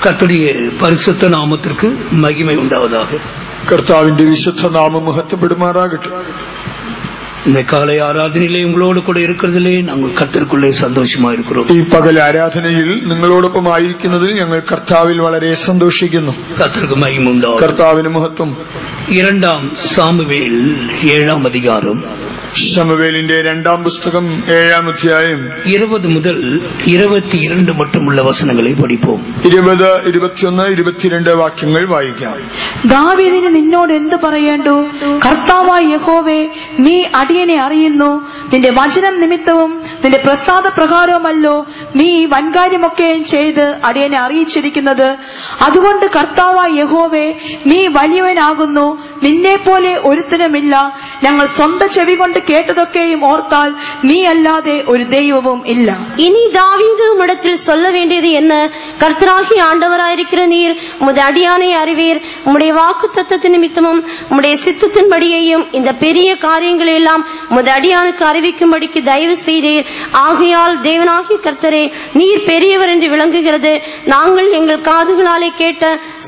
கர்த்தருடைய பரிசுத்த நாமத்திற்கு மகிமை உண்டாவதாக. கர்த்தாவிന്റെ വിശുദ്ധ നാമം മഹത്വപ്പെടുമാറാകട്ടെ. இந்த காலை ஆராதனையிலே உங்களோடு கூட இருக்கிறதிலே நாங்கள் கர்த்தருக்குள்ளே சந்தோஷமா இருக்கிறோம். ഈ പകൽ ആരാധനയിൽ നിങ്ങളോടൊപ്പം ആയിരിക്കുന്നതിൽ ഞങ്ങൾ കർത്താവിൽ വളരെ സന്തോഷിക്കുന്നു. கர்த்தருக்கு மகிமை உண்டாவதாக. കർത്താവിന് മഹത്വം. 2 സാമുവേൽ 7 அதிகாரம், ശമൂവേലിന്റെ 2 പുസ്തകം 7 അധ്യായം 20 മുതൽ 22 மட்டுമുള്ള വചനങ്ങളെ പഠിப்போം. 20, 21, 22 വാക്യങ്ങൾ വായിക്കാം. ദാവീദിന് നിന്നോട് എന്ത് പറയേണ്ടു? കർത്താവായ യഹോവേ, നീ അടിയനെ അറിയുന്നു. നിന്റെ വചനം നിമിത്തവും നിന്റെ പ്രസാദ പ്രകാരവുമല്ലോ നീ വൻകാര്യമൊക്കെയും ചെയ്ത് അടിയനെ അറിയിച്ചിരിക്കുന്നത്. അതുകൊണ്ട് കർത്താവായ യഹോവേ, നീ വലിയവനാകുന്നു, നിന്നെ പോലെ ഒരുത്തനുമില്ല. ഞങ്ങൾ സ്വന്തം ചെവി കൊണ്ട് கேட்டதொക്കെயும் ஓர்த்தால் நீ அல்லாதே ஒரு தெய்வமும் இல்ல. இனி தாவீது உம்மிடத்தில் சொல்ல வேண்டியது என்ன? கர்த்தராகிய ஆண்டவராயிருக்கிற நீர் உமது அடியானை அறிவீர். உம்முடைய வாக்கு தத்தத்தின் நிமித்தமும் உம்முடைய சித்தத்தின்படியையும் இந்த பெரிய காரியங்களை எல்லாம் உமது அடியானுக்கு அறிவிக்கும்படிக்கு தயவு செய்தீர். ஆகையால் தேவனாகிய கர்த்தரே, நீர் பெரியவர் என்று விளங்குகிறது. நாங்கள் எங்கள் காதுகளாலே கேட்ட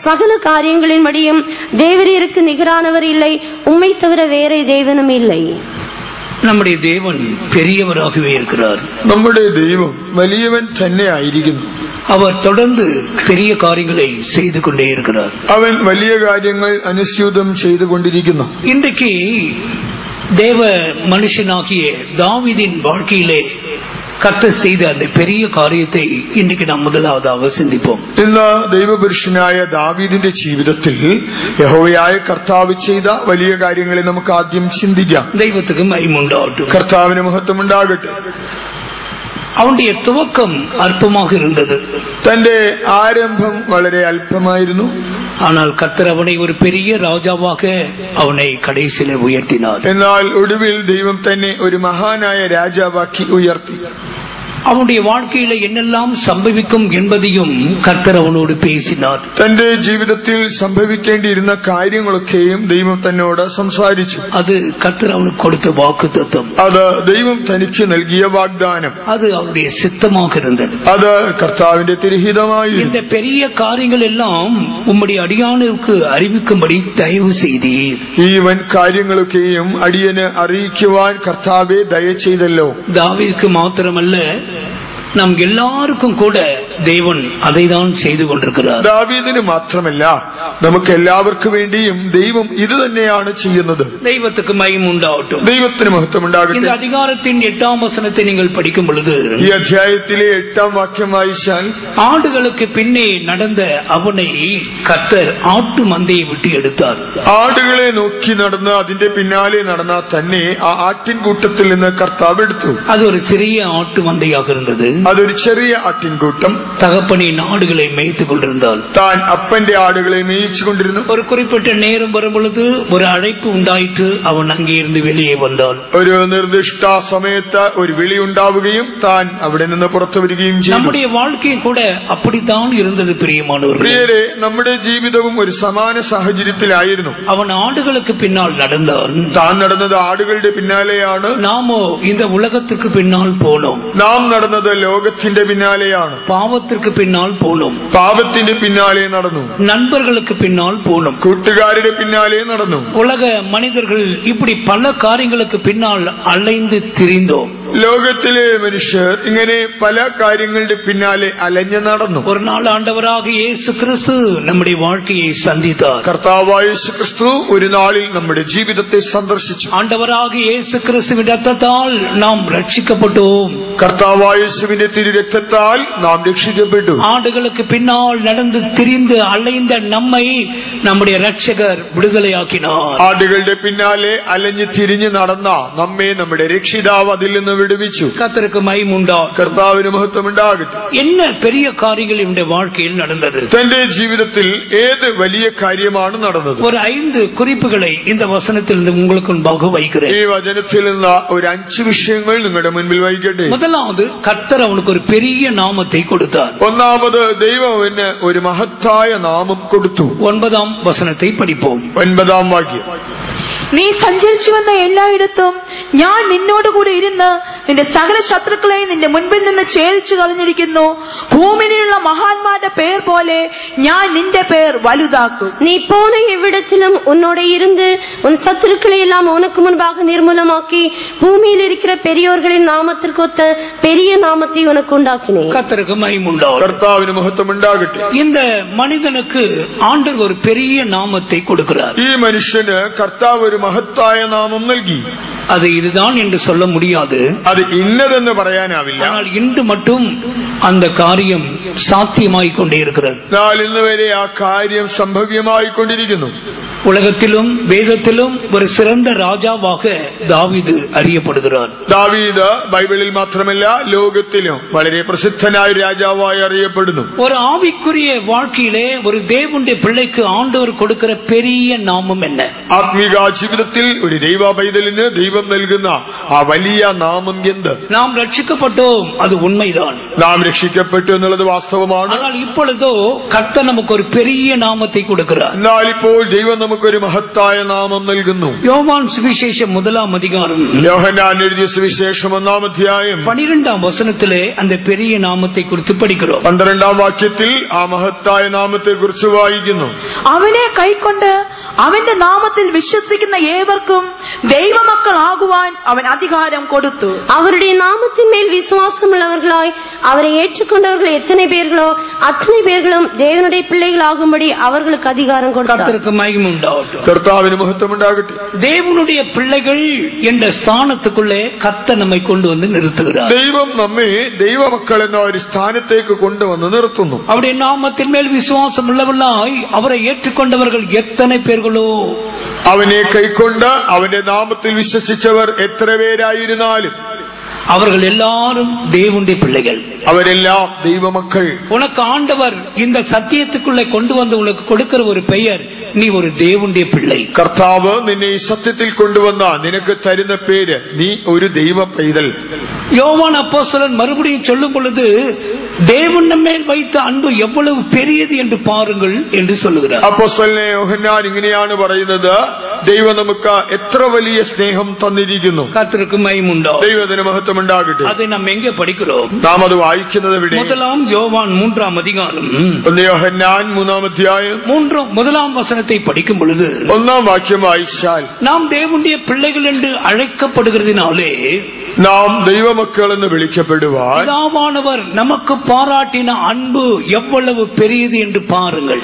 சகல காரியங்களின்படியும் தேவரீருக்கு நிகரானவர் இல்லை, உம்மை தவிர வேறே தேவனும் இல்லை. நம்முடைய தேவன் பெரியவராகவே இருக்கிறார். നമ്മുടെ ദൈവം വലിയവൻ തന്നെ ആയിരിക്കുന്നു. அவர் தொடர்ந்து பெரிய காரியங்களை செய்து கொண்டே இருக்கிறார். അവൻ വലിയ കാര്യങ്ങൾ അനുസ്യൂതം ചെയ്തുകൊണ്ടിരിക്കുന്നു. இன்றைக்கு தேவ மனுஷனாகிய தாவீதின் வாழ்க்கையிலே கர்த்தர் செய்த அந்த பெரிய காரியத்தை இன்றைக்கு நாம் முதலாவதாக சிந்திப்போம். ഇന്ന് ദൈവപുരുഷനായ ദാവീദിന്റെ ജീവിതത്തിൽ യഹോവയായ കർത്താവ് ചെയ്ത വലിയ കാര്യങ്ങളെ നമുക്ക് ആദ്യം ചിന്തിക്കാം. ദൈവத்துக்கு மகிமை உண்டாகட்டும். കർത്താവിന് മഹത്വം ഉണ്ടാകട്ടെ. அவனுடைய துவக்கம் அற்பமாக இருந்தது. തന്റെ ആരംഭം വളരെ അല്പമായിരുന്നു. ஆனால் கர்த்தர் அவனை ஒரு பெரிய ராஜாவாக அவனை கடைசியிலே உயர்த்தினார். എന്നാൽ ഒടുവിൽ ദൈവം തന്നെ ഒരു മഹാനായ രാജാവാക്കി ഉയർത്തി. அவனுடைய வாழ்க்கையில என்னெல்லாம் சம்பவிக்கும் என்பதையும் கர்த்தர் அவனோடு பேசினார். തന്റെ ജീവിതത്തിൽ സംഭവിക്കേണ്ടിയിരുന്ന കാര്യങ്ങളൊക്കെയും ദൈവം തന്നോട് സംസാരിച്ചു. அது கர்த்தர் அவனுக்கு கொடுத்த வாக்குத்தத்தம். അത് ദൈവം തനിക്ക് നൽകിയ വാഗ്ദാനം. அது அவருடைய சித்தமாக இருந்தது. അത് കർത്താവിന്റെ തിരുഹിതമായി. இந்த பெரிய காரியங்கள் எல்லாம் உம்முடைய அடியானுக்கு அறிவிக்கும்படி தயவு செய்தீர். ഈ വൻ കാര്യങ്ങളൊക്കെയും അടിയന് അറിയിക്കുവാൻ കർത്താവെ ദയ ചെയ്തല്ലോ. தாவீதுக்கு மாத்திரமல்ல, நாம் எல்லாருக்கும் கூட தேவன் அதைதான் செய்து கொண்டிருக்கிறார். ദാവീദിന് മാത്രമല്ല, നമുക്ക് എല്ലാവർക്കും വേണ്ടിയും ദൈവം ഇത് തന്നെയാണ് ചെയ്യുന്നത്. ദൈവத்துக்கு மகிமை உண்டாகட்டும். ദൈവത്തിന് മഹത്വം ഉണ്ടാകട്ടെ. இந்த அதிகாரத்தின் 8 வசனத்தை நீங்கள் படிக்கும் பொழுது, ഈ അധ്യായത്തിലെ 8 വാക്യം വായിച്ചാൽ, ஆடுகளுக்கு பின்னே நடந்த அவனை கர்த்தர் ஆட்டு மந்தையை விட்டு எடுத்தார். ആടുകളെ നോക്കി നടന്ന് അതിന്റെ പിന്നാലെ നടന്ന തന്നെ ആ ആട്ടിൻകൂട്ടത്തിൽ നിന്ന് കർത്താവ് എടുത്തു. அது ஒரு சிறிய ஆட்டு மந்தையாக இருந்தது. അതൊരു ചെറിയ ആട്ടിൻകൂട്ടം. தகப்பனின் ஆடுகளை மேய்த்துக் கொண்டிருந்தாள். താൻ അപ്പന്റെ ആടുകളെ മേയിച്ചുകൊണ്ടിരുന്നു. ஒரு குறிப்பிட்ட நேரம் வரும் பொழுது ஒரு அழைப்பு உண்டாயிற்று. அவன் அங்கே இருந்து வெளியே வந்தான். ഒരു നിർദ്ദിഷ്ട സമയത്ത് ഒരു വിളി ഉണ്ടാവുകയും താൻ അവിടെ നിന്ന് പുറത്തു വരികയും ചെയ്തു. நம்முடைய வாழ்க்கையும் கூட அப்படித்தான் இருந்தது பிரியமானவர்களே. പ്രിയരെ, നമ്മുടെ ജീവിതവും ഒരു സമാന സാഹചര്യത്തിലായിരുന്നു. அவன் ஆடுகளுக்கு பின்னால் நடந்தான். താൻ നടന്നത് ആടുകളുടെ പിന്നാലെയാണ്. நாமோ இந்த உலகத்துக்கு பின்னால் போனோம். നാം നടന്നത് ലോകത്തിന്റെ പിന്നാലെയാണ്. பாவத்திற்கு பின்னால் போனோம். പാപത്തിന്റെ പിന്നാലെ നടന്നു. நண்பர்களுக்கு பின்னால் போனோம். കൂട്ടുകാരുടെ പിന്നാലെ നടന്നു. உலக மனிதர்கள் இப்படி பல காரியங்களுக்கு பின்னால் அலைந்து திரிந்தோம். ലോകത്തിലെ മനുഷ്യർ ഇങ്ങനെ പല കാര്യങ്ങളുടെ പിന്നാലെ അലഞ്ഞു നടന്നു. ஒரு நாள் ஆண்டவராக இயேசு கிறிஸ்து நம்முடைய வாழ்க்கையை சந்தித்தார். കർത്താവായ യേശു ക്രിസ്തു ഒരു നാളിൽ നമ്മുടെ ജീവിതത്തെ സന്ദർശിച്ചു. ஆண்டவராக இயேசு கிறிஸ்துவின் இரத்தத்தால் நாம் ரட்சிக்கப்பட்டோம். കർത്താവായ യേശുവിന്റെ തിരുരക്തത്താൽ നാം രക്ഷിക്കപ്പെട്ടു. ஆடுகளுக்கு பின்னால் நடந்து திரிந்து அலைந்த நம்மை நம்முடைய ரட்சகர் விடுதலையாக்கினார். ആടുകളുടെ പിന്നാലെ അലഞ്ഞു തിരിഞ്ഞു നടന്ന നമ്മെ നമ്മുടെ രക്ഷിതാവ് അതിൽ നിന്ന് വിടുവിച്ചു. கர்த்தருக்கு மகிமை உண்டாகட்டும். കർത്താവിന് മഹത്വം ഉണ്ടാകട്ടെ. என்ன பெரிய காரியங்கள் இவருடைய வாழ்க்கையில் நடந்தது? തന്റെ ജീവിതത്തിൽ ഏത് വലിയ കാര്യമാണ് നടന്നത്? ஒரு 5 குறிப்புகளை இந்த வசனத்திலிருந்து உங்களுக்கு முன்பாக வைக்கிறேன். ഈ വചനത്തിൽ നിന്ന് ഒരു 5 വിഷയങ്ങൾ നിങ്ങളുടെ മുൻപിൽ വയ്ക്കട്ടെ. முதலாவது, கர்த்தர் அவனுக்கு ஒரு பெரிய நாமத்தை கொடுத்தார். ഒന്നാമത്, ദൈവം അവന് ഒരു മഹത്തായ നാമം കൊടുത്തു. 9 வசனத்தை படிப்போம். 9 വാക്യം. നീ സഞ്ചരിച്ചു വന്ന എല്ലായിടത്തും ഞാൻ നിന്നോടുകൂടെ ഇരുന്ന് നിന്റെ സകല ശത്രുക്കളെയും നിന്റെ മുൻപിൽ നിന്ന് ഛേദിച്ചു കളഞ്ഞിരിക്കുന്നു. ഭൂമിയിലുള്ള മഹാന്മാരുടെ പേർ പോലെ ഞാൻ നിന്റെ പേർ വലുതാക്കും. நீ போன எவ்விடத்திலும் உன்னோட இருந்து உன் சத்துருக்களை எல்லாம் உனக்கு முன்பாக நிர்மூலமாக்கி பூமியில் இருக்கிற பெரியோர்களின் நாமத்திற்கு ஒத்த பெரிய நாமத்தை உனக்கு உண்டாக்கினேன். கர்த்தருக்கு மகிமை உண்டாகட்டும். കർത്താവിന് മഹത്വം ഉണ്ടാകട്ടെ. இந்த மனிதனுக்கு ஆண்டவர் ஒரு பெரிய நாமத்தை கொடுக்கிறார். ഈ മനുഷ്യന് കർത്താവ് ഒരു മഹത്തായ നാമം നൽകി. அது இதுதான் என்று சொல்ல முடியாது. അത് ഇന്നതെന്ന് പറയാനാവില്ല. ஆனால் இன்று மட்டும் அந்த காரியம் சாத்தியமாகிக் கொண்டே இருக்கிறது. എന്നാൽ ഇന്ന് വരെ ആ കാര്യം സംഭവ്യമായിക്കൊണ്ടിരിക്കുന്നു. உலகத்திலும் வேதத்திலும் ஒரு சிறந்த ராஜாவாக தாவீது அறியப்படுகிறார். ദാവീദ് ബൈബിളിൽ മാത്രമല്ല ലോകത്തിലും വളരെ പ്രസിദ്ധനായ രാജാവായി അറിയപ്പെടുന്നു. ஒரு ஆவிக்குரிய வாழ்க்கையிலே ஒரு தேவனுடைய பிள்ளைக்கு ஆண்டவர் கொடுக்கிற பெரிய நாமம் என்ன? ആത്മീക ജീവിതത്തിൽ ഒരു ദൈവ പൈതലിന് ദൈവം നൽകുന്ന ആ വലിയ നാമം എന്ത്? நாம் ரட்சிக்கப்பட்டோம், அது உண்மைதான். നാം രക്ഷിക്കപ്പെട്ടു എന്നുള്ളത് വാസ്തവമാണ്. ஆனால் இப்பொழுதோ கர்த்தர் நமக்கு ஒரு பெரிய நாமத்தை கொடுக்கிறார். എന്നാൽ ഇപ്പോൾ ദൈവം നമുക്കൊരു മഹത്തായ നാമം നൽകുന്നു. யோவான் சுவிசேஷம் 1-ம் அதிகாரம் യോഹന്നാൻ എഴുതിയ സുവിശേഷം 1-ാം അധ്യായം 12-ம் வசனத்திலே அந்த பெரிய நாமத்தை குறித்து படிக்கிறோம். 12-ാം വാക്യത്തിൽ ആ മഹത്തായ നാമത്തെ കുറിച്ച് വായിക്കുന്നു. അവനെ കൈക്കൊണ്ട് അവന്റെ നാമത്തിൽ വിശ്വസിക്കുന്ന ഏവർക്കും ദൈവമക്കൾ ആകുവാൻ അവൻ അധികാരം കൊടുത്തു. அவருடைய நாமத்தின் மேல் விசுவாசம் உள்ளவர்களாய் அவரை ஏற்றுக்கொண்டவர்கள் எத்தனை பேர்களோ அத்தனை பேர்களும் தேவனுடைய பிள்ளைகள் ஆகும்படி அவர்களுக்கு அதிகாரம் கொடுத்தார். கர்த்தருக்கு மகிமை உண்டாகட்டும். കർത്താവിന് മഹത്വം ഉണ്ടാകട്ടെ. தேவனுடைய பிள்ளைகள் என்ற ஸ்தானத்துக்குள்ளே கர்த்தர் நம்மை கொண்டு வந்து நிறுத்துகிறார். ദൈവം നമ്മെ ദൈവമക്കൾ എന്ന ഒരു സ്ഥാനത്തേക്ക് കൊണ്ടുവന്ന് നിർത്തുന്നു. அவருடைய நாமத்தின் மேல் விசுவாசம் உள்ளவர்களாய் அவரை ஏற்றுக்கொண்டவர்கள் எத்தனை பேர்களோ അവനെ കൈക്കൊണ്ട് അവന്റെ നാമത്തിൽ വിശ്വസിച്ചവർ എത്ര പേരായിരുന്നാലും அவர்கள் எல்லாரும் தேவனுடைய பிள்ளைகள். അവരെല്ലാം ദൈവമക്കൾ. உனக்கு ஆண்டவர் இந்த சத்தியத்துக்குள்ளே கொண்டு வந்து உனக்கு கொடுக்கிற ஒரு பெயர், நீ ஒரு தேவனுடைய பிள்ளை. കർത്താവ് നിന്നെ ഈ സത്യത്തിൽ കൊണ്ടുവന്ന നിനക്ക് തരുന്ന പേര്, നീ ഒരു ദൈവ പൈതൽ. யோவான் அப்போஸ்தலன் மறுபடியும் சொல்லும் பொழுது தேவன் மேல் வைத்த அன்பு எவ்வளவு பெரியது என்று பாருங்கள் என்று சொல்லுகிறார். അപ്പോസ്തലനായ യോഹന്നാൻ ഇങ്ങനെയാണ് പറയുന്നത്, ദൈവം നമുക്ക് എത്ര വലിയ സ്നേഹം തന്നിരിക്കുന്നു. கர்த்தருக்கு மகிமை உண்டாகட்டும். ദൈവത്തിന് മഹത്വം ഉണ്ടാകട്ടെ. அதை நாம் எங்கே படிக்கிறோம்? നാം അത് വായിക്കുന്നത് എവിടെ? 1-ம் யோவான் 3-ம் அதிகாரம் 1 യോഹന്നാൻ 3-ാം അധ്യായം 1-ம் வசனத்தை படிக்கும் பொழுது 1-ാം വാക്യം വായിച്ചാൽ, நாம் தேவனுடைய பிள்ளைகள் என்று அழைக்கப்படுகிறதினாலே നാം ദൈവമക്കൾ എന്ന് വിളിക്കപ്പെടുവാൻ பிதாவானவர் நமக்கு பாராட்டின அன்பு எவ்வளவு பெரியது என்று பாருங்கள்.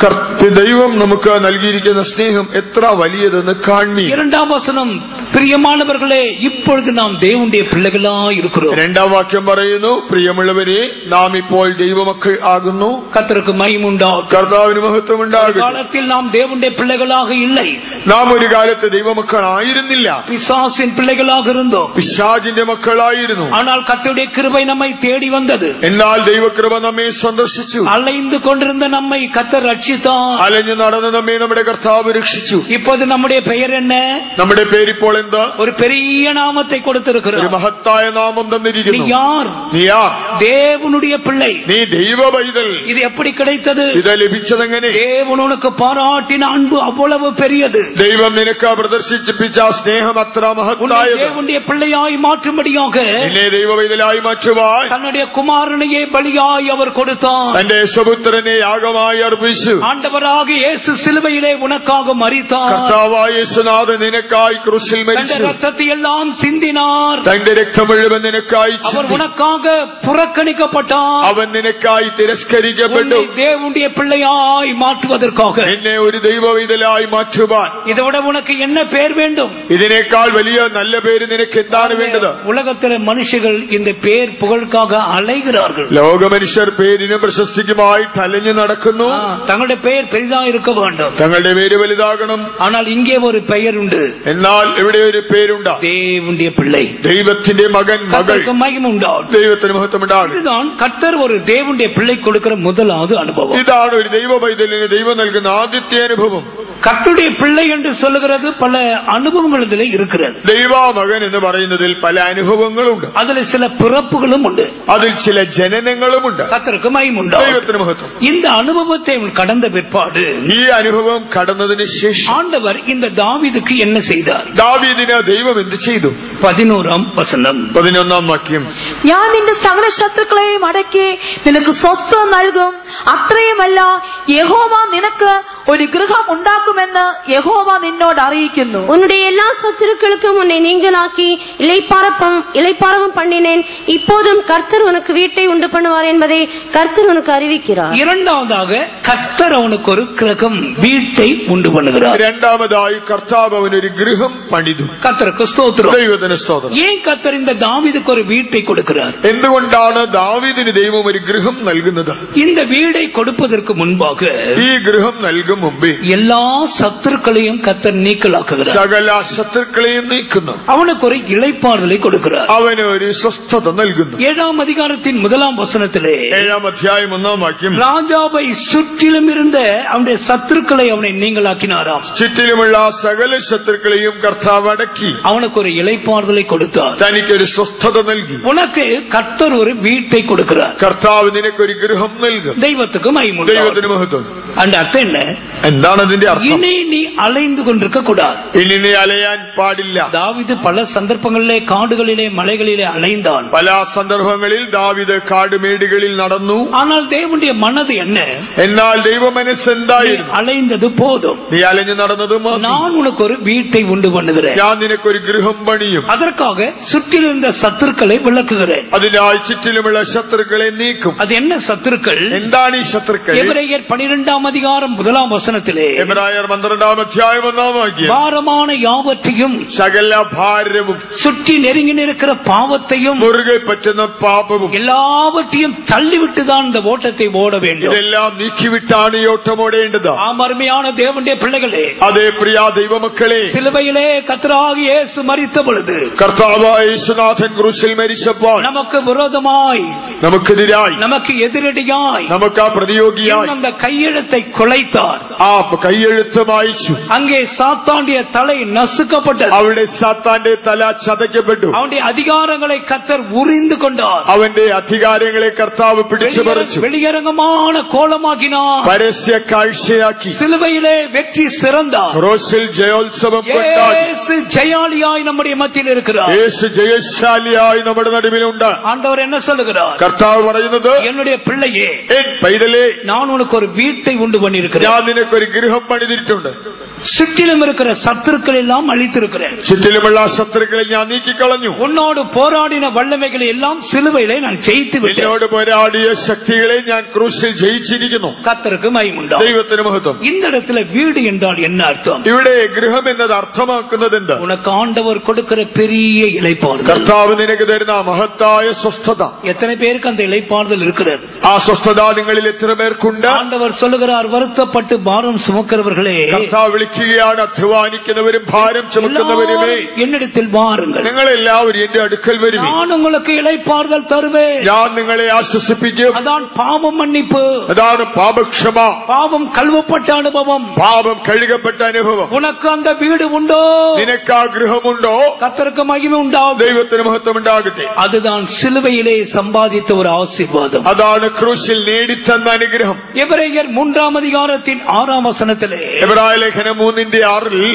ദൈവം നമുക്ക് നൽകിയിരിക്കുന്ന സ്നേഹം എത്ര വലിയതെന്ന് കാണി. 2-ம் வசனம், பிரியமானவர்களே இப்பொழுது நாம் தேவனுடைய பிள்ளைகளாய் இருக்கிறோம். 2-ാം വാക്യം പറയുന്നു, പ്രിയമുള്ളവരെ നാം ഇപ്പോൾ ദൈവമക്കൾ ആകുന്നു. கர்த்தருக்கு மகிமை உண்டாகட்டும். കർത്താവിന് മഹത്വം ഉണ്ടാകട്ടെ. காலத்தில் நாம் தேவனுடைய பிள்ளைகளாக இல்லை, നാം ഒരു കാലത്ത് ദൈവമക്കൾ ആയിരുന്നില്ല, பிசாசின் பிள்ளைகளாக இருந்தோம். പിശാചിന്റെ മക്കളായിരുന്നു. ஆனால் கர்த்தருடைய கிருபை நம்மை தேடி வந்தது. എന്നാൽ ദൈവകൃപ നമ്മെ സന്ദർശിച്ചു. அலைந்து கொண்டிருந்த நம்மை கர்த்தர் ரட்சித்தார். അലഞ്ഞു നടന്ന് നമ്മെ നമ്മുടെ കർത്താവ് രക്ഷിച്ചു. இப்போது நம்முடைய பெயர் என்ன? നമ്മുടെ പേരിപ്പോൾ എന്താ? ஒரு பெரிய நாமத்தை ഒരു கொடுத்திருக்கிறார். മഹത്തായ നാമം நீ തന്നിരിക്കുന്നു. யார்? നീ ആർ? தேவனுடைய பிள்ளை. നീ ദൈവ പൈതൽ. இது எப்படி கிடைத்தது? ഇത് ലഭിച്ചതെങ്ങനെ? தேவன் உனக்கு பாராட்டின அன்பு அவ்வளவு பெரியது. ദൈവം നിനക്ക് പ്രദർശിപ്പിച്ച സ്നേഹം അത്ര உன்னை മഹത്തായത്. தேவனுடைய பிள்ளையாய் மாற்றும்படியாக നിന്നെ ദൈവ പൈതലായി മാറ്റുവാൻ தன்னுடைய குமாரனையே பலியாய் அவர் கொடுத்தார். തന്റെ സ്വപുത്രനെ യാഗമായി അർപ്പിച്ചു. ஆண்டவராக இயேசு சிலுவையிலே உனக்காக மரித்தார். കർത്താവായ യേശുനാഥൻ നിനക്കായി ക്രൂശിൽ தன்னுடைய മരിച്ചു. ரத்தத்தை எல்லாம் சிந்தினார். തന്റെ രക്തം മുഴുവൻ നിനക്കായി அவர் ചിന്തി. உனக்காக புறக்கணிக்கப்பட்டார். അവൻ നിനക്കായി തിരസ്കരിക്കപ്പെട്ടു. உன்னை தேவனுடைய பிள்ளையாய் மாற்றுவதற்காக. എന്നെ ഒരു ദൈവവൈതലായി മാറ്റുവാൻ. இதை விட உனக்கு என்ன பேர் வேண்டும்? ഇതിനേക്കാൾ വലിയ നല്ല പേര് നിനക്ക് എന്താണ് വേണ്ടത്? உலகத்திലെ மனுஷர்கள் இந்த பேர் புகழுக்காக அலைகிறார்கள். ലോക മനുഷ്യർ പേരിനും പ്രശസ്തിക്കുമായി തലഞ്ഞു നടക്കുന്നു. தங்களுடைய பெயர் பெரிதா இருக்க வேண்டும். തങ്ങളുടെ പേര് വലുതാകണം. ஆனால் இங்கே ஒரு பெயர் உண்டு. എന്നാൽ ഇവിടെ ഒരു പേരുണ്ട്, தேவனுடைய பிள்ளை. ദൈവത്തിന്റെ മകൻ, മകൾ. கர்த்தருக்கு மகிமை உண்டாகும். ദൈവത്തിന് മഹത്വമുണ്ടാകും. இதுதான் கர்த்தர் ஒரு தேவனுடைய பிள்ளை கொடுக்கிற முதலாவது அனுபவம். ഇതാണ് ഒരു ദൈവ പൈതലിന് ദൈവം നൽകുന്ന ആദ്യത്തെ അനുഭവം. கர்த்தருடைய பிள்ளை என்று சொல்லுகிறது பல அனுபவங்கள் இதிலே இருக்கிறது. ദൈവ മകൻ എന്ന് പറയുന്നതിൽ പല അനുഭവം അനുഭവങ്ങളുണ്ട്, അതിൽ ചില പിറപ്പുകളും ഉണ്ട്, അതിൽ ചില ജനനങ്ങളുമുണ്ട്. കർത്തർക്ക് മഹിമുണ്ട്. ദൈവത്തിന് മഹത്വം. இந்த அனுபவத்தை கடந்த பிற்பாடு ഈ അനുഭവം കടന്നതിന് ശേഷം ஆண்டவர் இந்த தாவீதுக்கு என்ன செய்தார்? ദാവീദിന് ദൈവം എന്ത് ചെയ്തു? 11-ാം വചനം, 11-ാം വാക്യം. ഞാൻ നിന്റെ സകല ശത്രുക്കളെയും അടക്കി നിനക്ക് സ്വസ്ഥത നൽകും. അത്രയുമല്ല, യഹോവ നിനക്ക് ഒരു ഗൃഹം ഉണ്ടാക്കുമെന്ന് യഹോവ നിന്നോട് അറിയിക്കുന്നു. உன்னுடைய எல்லா சத்துருக்களுக்கும் உன்னை நீங்களாக்கி இளைப்பாறவும் பண்ணினேன். இப்போதும் கர்த்தர் உனக்கு வீட்டை உண்டு பண்ணுவார் என்பதை கர்த்தர் உனக்கு அறிவிக்கிறார். இரண்டாவதாக கர்த்தர் அவனுக்கு ஒரு கிரகம் வீட்டை உண்டு பண்ணுகிறார். രണ്ടാമതായി കർത്താവ് അവനൊരു ഗൃഹം പണിതു. கர்த்தருக்கு ஸ்தோத்திரம். ദൈവത്തിന് സ്തോത്രം. ஏன் கர்த்தர் இந்த தாவீதுக்கு ஒரு வீட்டை கொடுக்கிறார்? എന്തുകൊണ്ടാണ് ദാവീദിന് ദൈവം ഒരു ഗൃഹം നൽകുന്നത്? இந்த வீடை கொடுப்பதற்கு முன்பாக ഈ ഗൃഹം നൽകും മുമ്പേ எல்லா சத்துருக்களையும் கர்த்தர் நீக்கலாக்குகிறார். സകല ശത്രുക്കളെയും നീക്കുന്നു. அவனுக்கு ஒரு இளைப்பாறுதலை கொடுக்கிறார். അവന് ഒരു സ്വസ്ഥത നൽകുന്നു. 7-ാം அதிகாரத்தின் 1-ாம் வசனத்திலே 7-ാം അധ്യായം 1-ാം വാക്യം. ராஜாவை சுற்றிலும் இருந்த அவனுடைய சத்துருக்களை அவனை நீங்களாக்கினாராம். ചുറ്റിലുമുള്ള സകല ശത്രുക്കളെയും കർത്താവ് അടക്കി அவனுக்கு ஒரு இளைப்பாறுதலை கொடுத்தார். തനിക്കൊരു സ്വസ്ഥത നൽകി. உனக்கு கர்த்தர் ஒரு வீட்டை கொடுக்கிறார். കർത്താവ് നിനക്കൊരു ഗൃഹം നൽകും. தெய்வத்துக்கு மகிமை. ദൈവത്തിന് മഹത്വം. அந்த அர்த்தம் என்ன? എന്താണ് അതിന്റെ അർത്ഥം? இனி நீ அலைந்து கொண்டிருக்க கூடாது. ഇനി നീ അലയാൻ പാടില്ല. தாவீது பல சந்தர்ப்பங்களிலே காடுகளிலே மலைகளிலே அலைந்தான். പല സന്ദർഭങ്ങളിൽ ദാവീദ് കാടുമേടുകളിൽ നടന്നു. ஆனால் தேவனுடைய மனது என்ன? എന്നാൽ ദൈവമനസ്സ് എന്തായിരുന്നു? அலைந்தது போதும், നീ അലഞ്ഞു നടന്നത് മതി. நான் உனக்கு ஒரு வீட்டை உண்டு பண்ணுகிறேன். ഞാൻ നിനക്കൊരു ഗൃഹം പണിയും. அதற்காக சுற்றிலிருந்த சத்துருக்களை விளக்குகிறேன். അതിനായി ചുറ്റിലുമുള്ള ശത്രുക്കളെ നീക്കും. அது என்ன சத்துருக்கள்? എന്താണ് ഈ ശത്രുക്കൾ? எபிரேயர் 12-ாம் அதிகாரம் 1-ாம் வசனத்திலே എബ്രായർ 12-ാം അധ്യായം 1-ാം വാക്യം. பாரமான யாவற்றையும் സകല ഭാരവും சுற்றி நெருங்கி நிற்கிற பாவத்தையும் മുറുകെ പറ്റുന്ന പാപവും எல்லாவற்றையும் தள்ளிவிட்டுதான் இந்த ஓட்டத்தை ஓட வேண்டும். ഇതെല്ലാം നീക്കിവിട്ടാണ് ഈ ഓട്ടം ഓടേണ്ടത്. அருமையான தேவனுடைய பிள்ளைகளே, അതേ പ്രിയ ദൈവമക്കളെ, சிலுவையிலே கர்த்தராகிய இயேசு மரித்த பொழுது കർത്താവായ യേശുനാഥൻ ക്രൂശിൽ മരിച്ചപ്പോൾ நமக்கு விரோதமாய், നമുക്കെതിരായി, நமக்கு எதிரடியாய், നമുക്ക് ആ പ്രതിയോഗിയായി அந்த கையெழுத்தை குலைத்தார். ആ കൈയെഴുത്ത് മായ്ച്ചു. அங்கே சாத்தாண்டிய தலை நசுக்கப்பட்டது. അവിടെ സാത്താന്റെ തല ചതയ്ക്കപ്പെട്ടു. அவனுடைய அதிகாரங்களை கர்த்தர் உரிந்து கொண்டார். അവന്റെ അധികാരങ്ങളെ കർത്താവ് പിടിച്ചു പറിച്ചു. வெளியரங்கமான கோலமாக்கினார். പരസ്യ കാഴ്ചയാക്കി. சிலுவையிலே வெற்றி சிறந்தார். ക്രൂശിൽ ജയോത്സവം കൊണ്ടാടി. இயேசு ஜெயாலியாய் நம்முடைய மத்தியில் இருக்கிறார். യേശു ജയശാലിയായി നമ്മുടെ നടുവിലുണ്ട്. ஆண்டவர் என்ன சொல்லுகிறார்? കർത്താവ് പറയുന്നത്, என்னுடைய பிள்ளையே, എൻ പൈതലേ, நான் உனக்கு ஒரு வீட்டை உண்டு பண்ணியிருக்கிறேன். ഞാൻ നിനക്കൊരു ഗൃഹം പണിതിട്ടുണ്ട്. சுற்றிலும் இருக்கிற சத்துருக்கள் எல்லாம் அழித்திருக்கிறேன். ചുറ്റിലുമുള്ള ശത്രുക്കളെ ഞാൻ നീക്കിക്കളഞ്ഞു. உன்னோடு போராடின வல்லமைகளை எல்லாம் சிலுவையிலே நான் ஜெயித்து விட்டேன். എന്നോട് പോരാടിയ ശക്തികളെ ഞാൻ ക്രൂശിൽ ജയിച്ചിരിക്കുന്നു. கர்த்தருக்கு மகிமை. ദൈവത്തിന് മഹത്വം. இந்த இடத்துல வீடு என்றால் என்ன அர்த்தம்? ഇവിടെ ഗൃഹം എന്നത് അർത്ഥമാക്കുന്നത് എന്ത്? உனக்கு ஆண்டவர் கொடுக்கிற பெரிய இளைப்பாறுதல். കർത്താവ് നിനക്ക് തരുന്ന മഹത്തായ സ്വസ്ഥത. எத்தனை பேருக்கு அந்த இளைப்பாறுதல் இருக்கிறது? ആ സ്വസ്ഥത നിങ്ങളിൽ എത്ര പേർക്കുണ്ട്? ஆண்டவர் சொல்லுகிறார், வருத்தப்பட்டு பாரம் சுமக்கிறவர்களே, കർത്താവ് വിളിക്കുകയാണ്, അധ്വാനിക്കുന്നവരും ഭാരം ചുമക്കുന്നവരുമേ, என்னிடத்தில் வாருங்கள், നിങ്ങൾ എല്ലാവരും എന്റെ അടുക്കൽ വരുവിൻ, நான் உங்களுக்கு இளைப்பாறுதல் தருவேன். ഞാൻ നിങ്ങളെ ആശ്വസിപ്പിക്കും. அதான் பாவம் மன்னிப்பு, അതാണ് പാപക്ഷമ, பாவம் கழுவப்பட்ட அனுபவம். പാപം കഴുകപ്പെട്ട അനുഭവം. உனக்கு அந்த வீடு உண்டோ? നിനക്ക് ആ ഗൃഹമുണ്ടോ? கர்த்தருக்கு மகிமை உண்டாகும். ദൈവത്തിന് മഹത്വം ഉണ്ടാകട്ടെ. அதுதான் சிலுவையிலே சம்பாதித்த ஒரு ஆசீர்வாதம். അതാണ് ക്രൂശിൽ നേടിത്തന്ന അനുഗ്രഹം. எபிரேயர் 3-ாம் அதிகாரத்தின் 6-ாம் வசனத்திலே എബ്രായ ലേഖനം 3-ന്റെ 6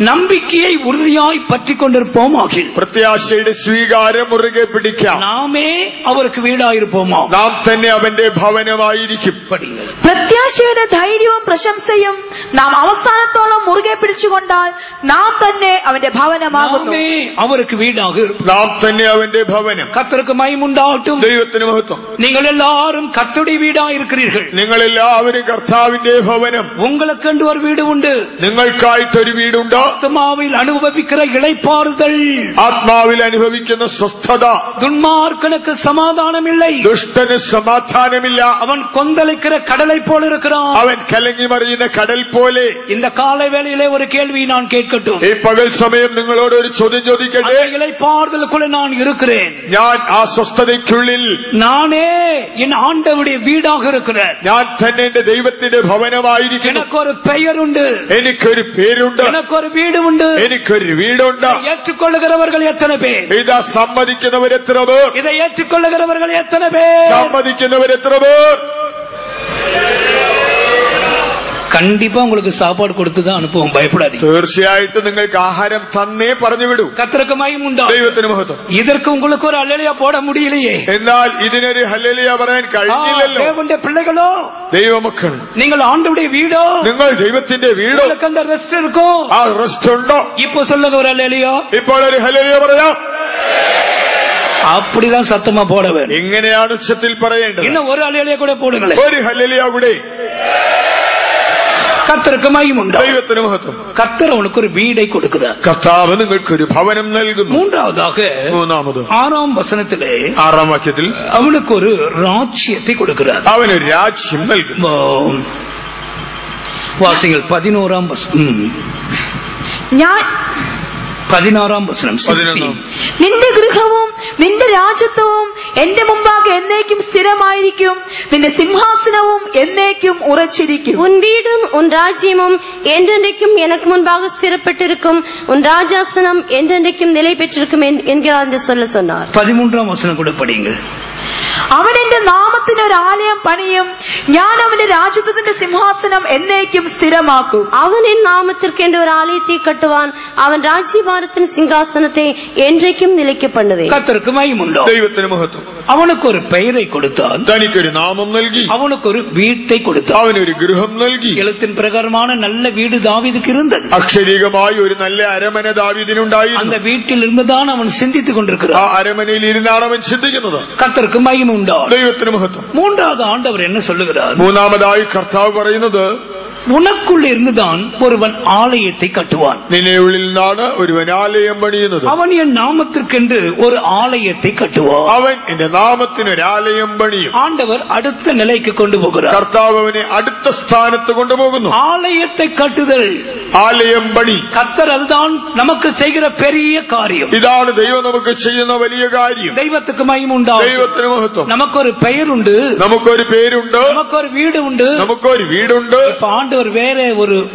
நம்பிக்கையை உறுதியாய் பற்றிக் கொண்டிருப்போம் ஆகில் പ്രത്യാശയുടെ സ്വീകാരം മുറുകെ പിടിക്കാം. நாமே அவருக்கு வீடாயிருப்போமா? നാം തന്നെ അവന്റെ ഭവനമായിരിക്കും. படிங்கள். പ്രത്യാശയുടെ ധൈര്യവും പ്രശംസയും നാം അവസാനത്തോളം മുറുകെ പിടിച്ചുകൊണ്ടാൽ നാം തന്നെ അവന്റെ ഭവനമാകുന്നു. நாமே அவருக்கு வீடாக இருப்போம். നാം തന്നെ അവന്റെ ഭവനം. கர்த்தருக்கு மகிமை உண்டாகட்டும். ദൈവത്തിന് മഹത്വം. நீங்கள் எல்லாரும் கர்த்தருடைய வீடாக இருக்கிறீர்கள். നിങ്ങളെല്ലാവരും കർത്താവിന്റെ ഭവനം. உங்களுக்கென்று ஒரு வீடு உண்டு. നിങ്ങൾക്കായിട്ടൊരു വീടുണ്ട്. ஆத்மாவில் அனுபவிக்கிற இளைப்பாறுதல், ആത്മാവിൽ അനുഭവിക്കുന്ന സ്വസ്ഥത. துன்மார்க்கனுக்கு சமாதானம் இல்லை. ദുഷ്ടന് സമാധാനമില്ല. அவன் கொந்தளிக்கிற கடலை போல இருக்கிறான். അവൻ കലങ്ങി മറിയുന്ന കടൽ പോലെ. இந்த காலை வேளையிலே ஒரு கேள்வி நான் கேட்கிறேன். கேட்கட்டும். ഈ പകൽ സമയം നിങ്ങളോട് ഒരു ചോദ്യം ചോദിക്കട്ടെ. இளைப்பாறுதலுக்குள்ள நான் இருக்கிறேன். ഞാൻ ആ സ്വസ്ഥതയ്ക്കുള്ളിൽ நானே என் ஆண்டவருடைய வீடாக இருக்கிறேன். ഞാൻ തന്നെ എന്റെ ദൈവത്തിന്റെ ഭവനമായിരിക്കുന്നു. எனக்கு ஒரு பெயர் உண்டு, എനിക്കൊരു പേരുണ്ട്, எனக்கு ஒரு വീട് ഉണ്ട്. എനിക്കൊരു വീടുണ്ട്. ஏற்றுக்கொள்ளுகிறவர்கள் எத்தனை பேர்? ഇതാ സമ്മതിക്കുന്നവർ എത്ര പേർ? இதை ஏற்றுக்கொள்ளுகிறவர்கள் எத்தனை பேர்? സമ്മതിക്കുന്നവർ എത്ര പേർ? கண்டிப்பா உங்களுக்கு சாப்பாடு கொடுத்துதான் அனுப்புவோம், பயப்படாதீங்க. തീർച്ചയായിട്ടും നിങ്ങൾക്ക് ആഹാരം തന്നേ പറഞ്ഞു വിടൂ. கர்த்தருக்கு மகிமை உண்டாகும். ദൈവത്തിന് മഹത്വം. இதற்கு உங்களுக்கு ஒரு அல்லேலூயா போட முடியலையே. എന്നാൽ ഇതിനൊരു ഹല്ലേലൂയ പറയാൻ കഴിഞ്ഞില്ലല്ലോ. தேவனுடைய பிள்ளைகளோ, ദൈവമക്കൾ, நீங்கள் ஆண்டவருடைய வீடோ, നിങ്ങൾ ദൈവത്തിന്റെ വീടോ, உங்களுக்கு அந்த ரெஸ்ட் இருக்கும். ആ റെസ്റ്റ് ഉണ്ടോ? இப்போ சொல்லுங்க ஒரு அல்லேலூயா. ഇപ്പോൾ ഒരു ഹല്ലേലൂയ പറയാം. அப்படிதான் சத்தமா போட வேண்டும். ഇങ്ങനെയാണ് ഉച്ചത്തിൽ പറയേണ്ടത്. இன்னும் ஒரு அல்லேலூயா கூட போடுங்களேன். ഒരു ഹല്ലേലൂയ കൂടെ. கர்த்தருக்கு மகிமை உண்டாகும். ദൈവത്തിന് മഹത്വം. கர்த்தர் அவனுக்கு ஒரு வீடை கொடுக்கிறார். കർത്താവ് നിങ്ങൾക്കൊരു ഭവനം നൽകുന്നു. மூன்றாவதாக 6ஆம் வசனத்திலே 6ஆം വാക്യത്തിൽ அவனுக்கு ஒரு ராஜ்யத்தை கொடுக்கிறார். അവനൊരു രാജ്യം നൽകുന്നു. வாசிங்கள் 11ஆம் வசனம். ഞാൻ 16ஆம் വചനം. 16. നിന്റെ ഗൃഹവും നിന്റെ രാജ്യത്വവും എന്റെ മുമ്പാകെ എന്നേക്കും സ്ഥിരമായിരിക്കും, നിന്റെ സിംഹാസനവും എന്നേക്കും ഉറച്ചിരിക്കും. உன் வீடும் உன் ராஜ்யமும் என்றென்றைக்கும் எனக்கு முன்பாக ஸ்திரப்பட்டிருக்கும், உன் ராஜாசனம் என்றென்றைக்கும் நிலை பெற்றிருக்கும் என்கிறார் என்று சொன்னார். 13ஆம் வசனம் கூட படிங்க. അവൻ എന്റെ നാമത്തിന് ഒരു ആലയം പണിയും, ഞാൻ അവന്റെ രാജ്യത്വത്തിന്റെ സിംഹാസനം എന്നേക്കും സ്ഥിരമാക്കും. அவன் என் நாமத்திற்கு என்று ஒரு ஆலயத்தை கட்டுவான், அவன் ராஜ்யபாரத்தின் சிங்காசனத்தை என்றைக்கும் நிலைக்க பண்ணுவேன். கர்த்தருக்கு மகிமை உண்டாகும். ദൈവത്തിന് മഹത്വം. அவனுக்கு ஒரு பெயரை கொடுத்தான், തനിക്കൊരു നാമം നൽകി, அவனுக்கு ஒரு வீட்டை கொடுத்தான், അവനൊരു ഗൃഹം നൽകി. எழுத்தின் பிரகாரமான நல்ல வீடு தாவீதுக்கு இருந்தது. അക്ഷരീകമായി ഒരു നല്ല അരമന ദാവീദിനുണ്ടായിരുന്നു. அந்த வீட்டில் இருந்துதான் அவன் சிந்தித்துக் ആ கொண்டிருக்கிறான். അരമനയിൽ ഇരുന്നാണ് അവൻ ചിന്തിക്കുന്നത്. கர்த்தருக்கு மகிமை உண்டாகும். ദൈവത്തിന് മഹത്വം. மூன்றாவது ஆண்டவர் என்ன சொல்லுகிறார்? മൂന്നാമതായി കർത്താവ് പറയുന്നത്, உனக்குள்ள இருந்துதான் ஒருவன் ஆலயத்தை கட்டுவான். നിന്റെ ഉള്ളിൽ നിന്നാണ് ഒരുവൻ ആലയം പണിയുന്നത്. அவன் என் நாமத்திற்கென்று ஒரு ஆலயத்தை கட்டுவான். അവൻ എന്റെ നാമത്തിന് ഒരു ആലയം പണിയും. ஆண்டவர் அடுத்த நிலைக்கு கொண்டு போகிறார். കർത്താവ് അവനെ അടുത്ത സ്ഥാനത്ത് കൊണ്ടുപോകുന്നു. ஆலயத்தை கட்டுதல், ആലയം പണി, கர்த்தர் அதுதான் நமக்கு செய்கிற பெரிய காரியம். ഇതാണ് ദൈവം നമുക്ക് ചെയ്യുന്ന വലിയ കാര്യം. தெய்வத்துக்கு மகிமை உண்டாகும். ദൈവത്തിന് മഹത്വം. நமக்கு ஒரு பெயர் உண்டு, നമുക്കൊരു പേരുണ്ട്, நமக்கு ஒரு வீடு உண்டு. നമുക്കൊരു വീടുണ്ട്. ஆண்டவர் வேற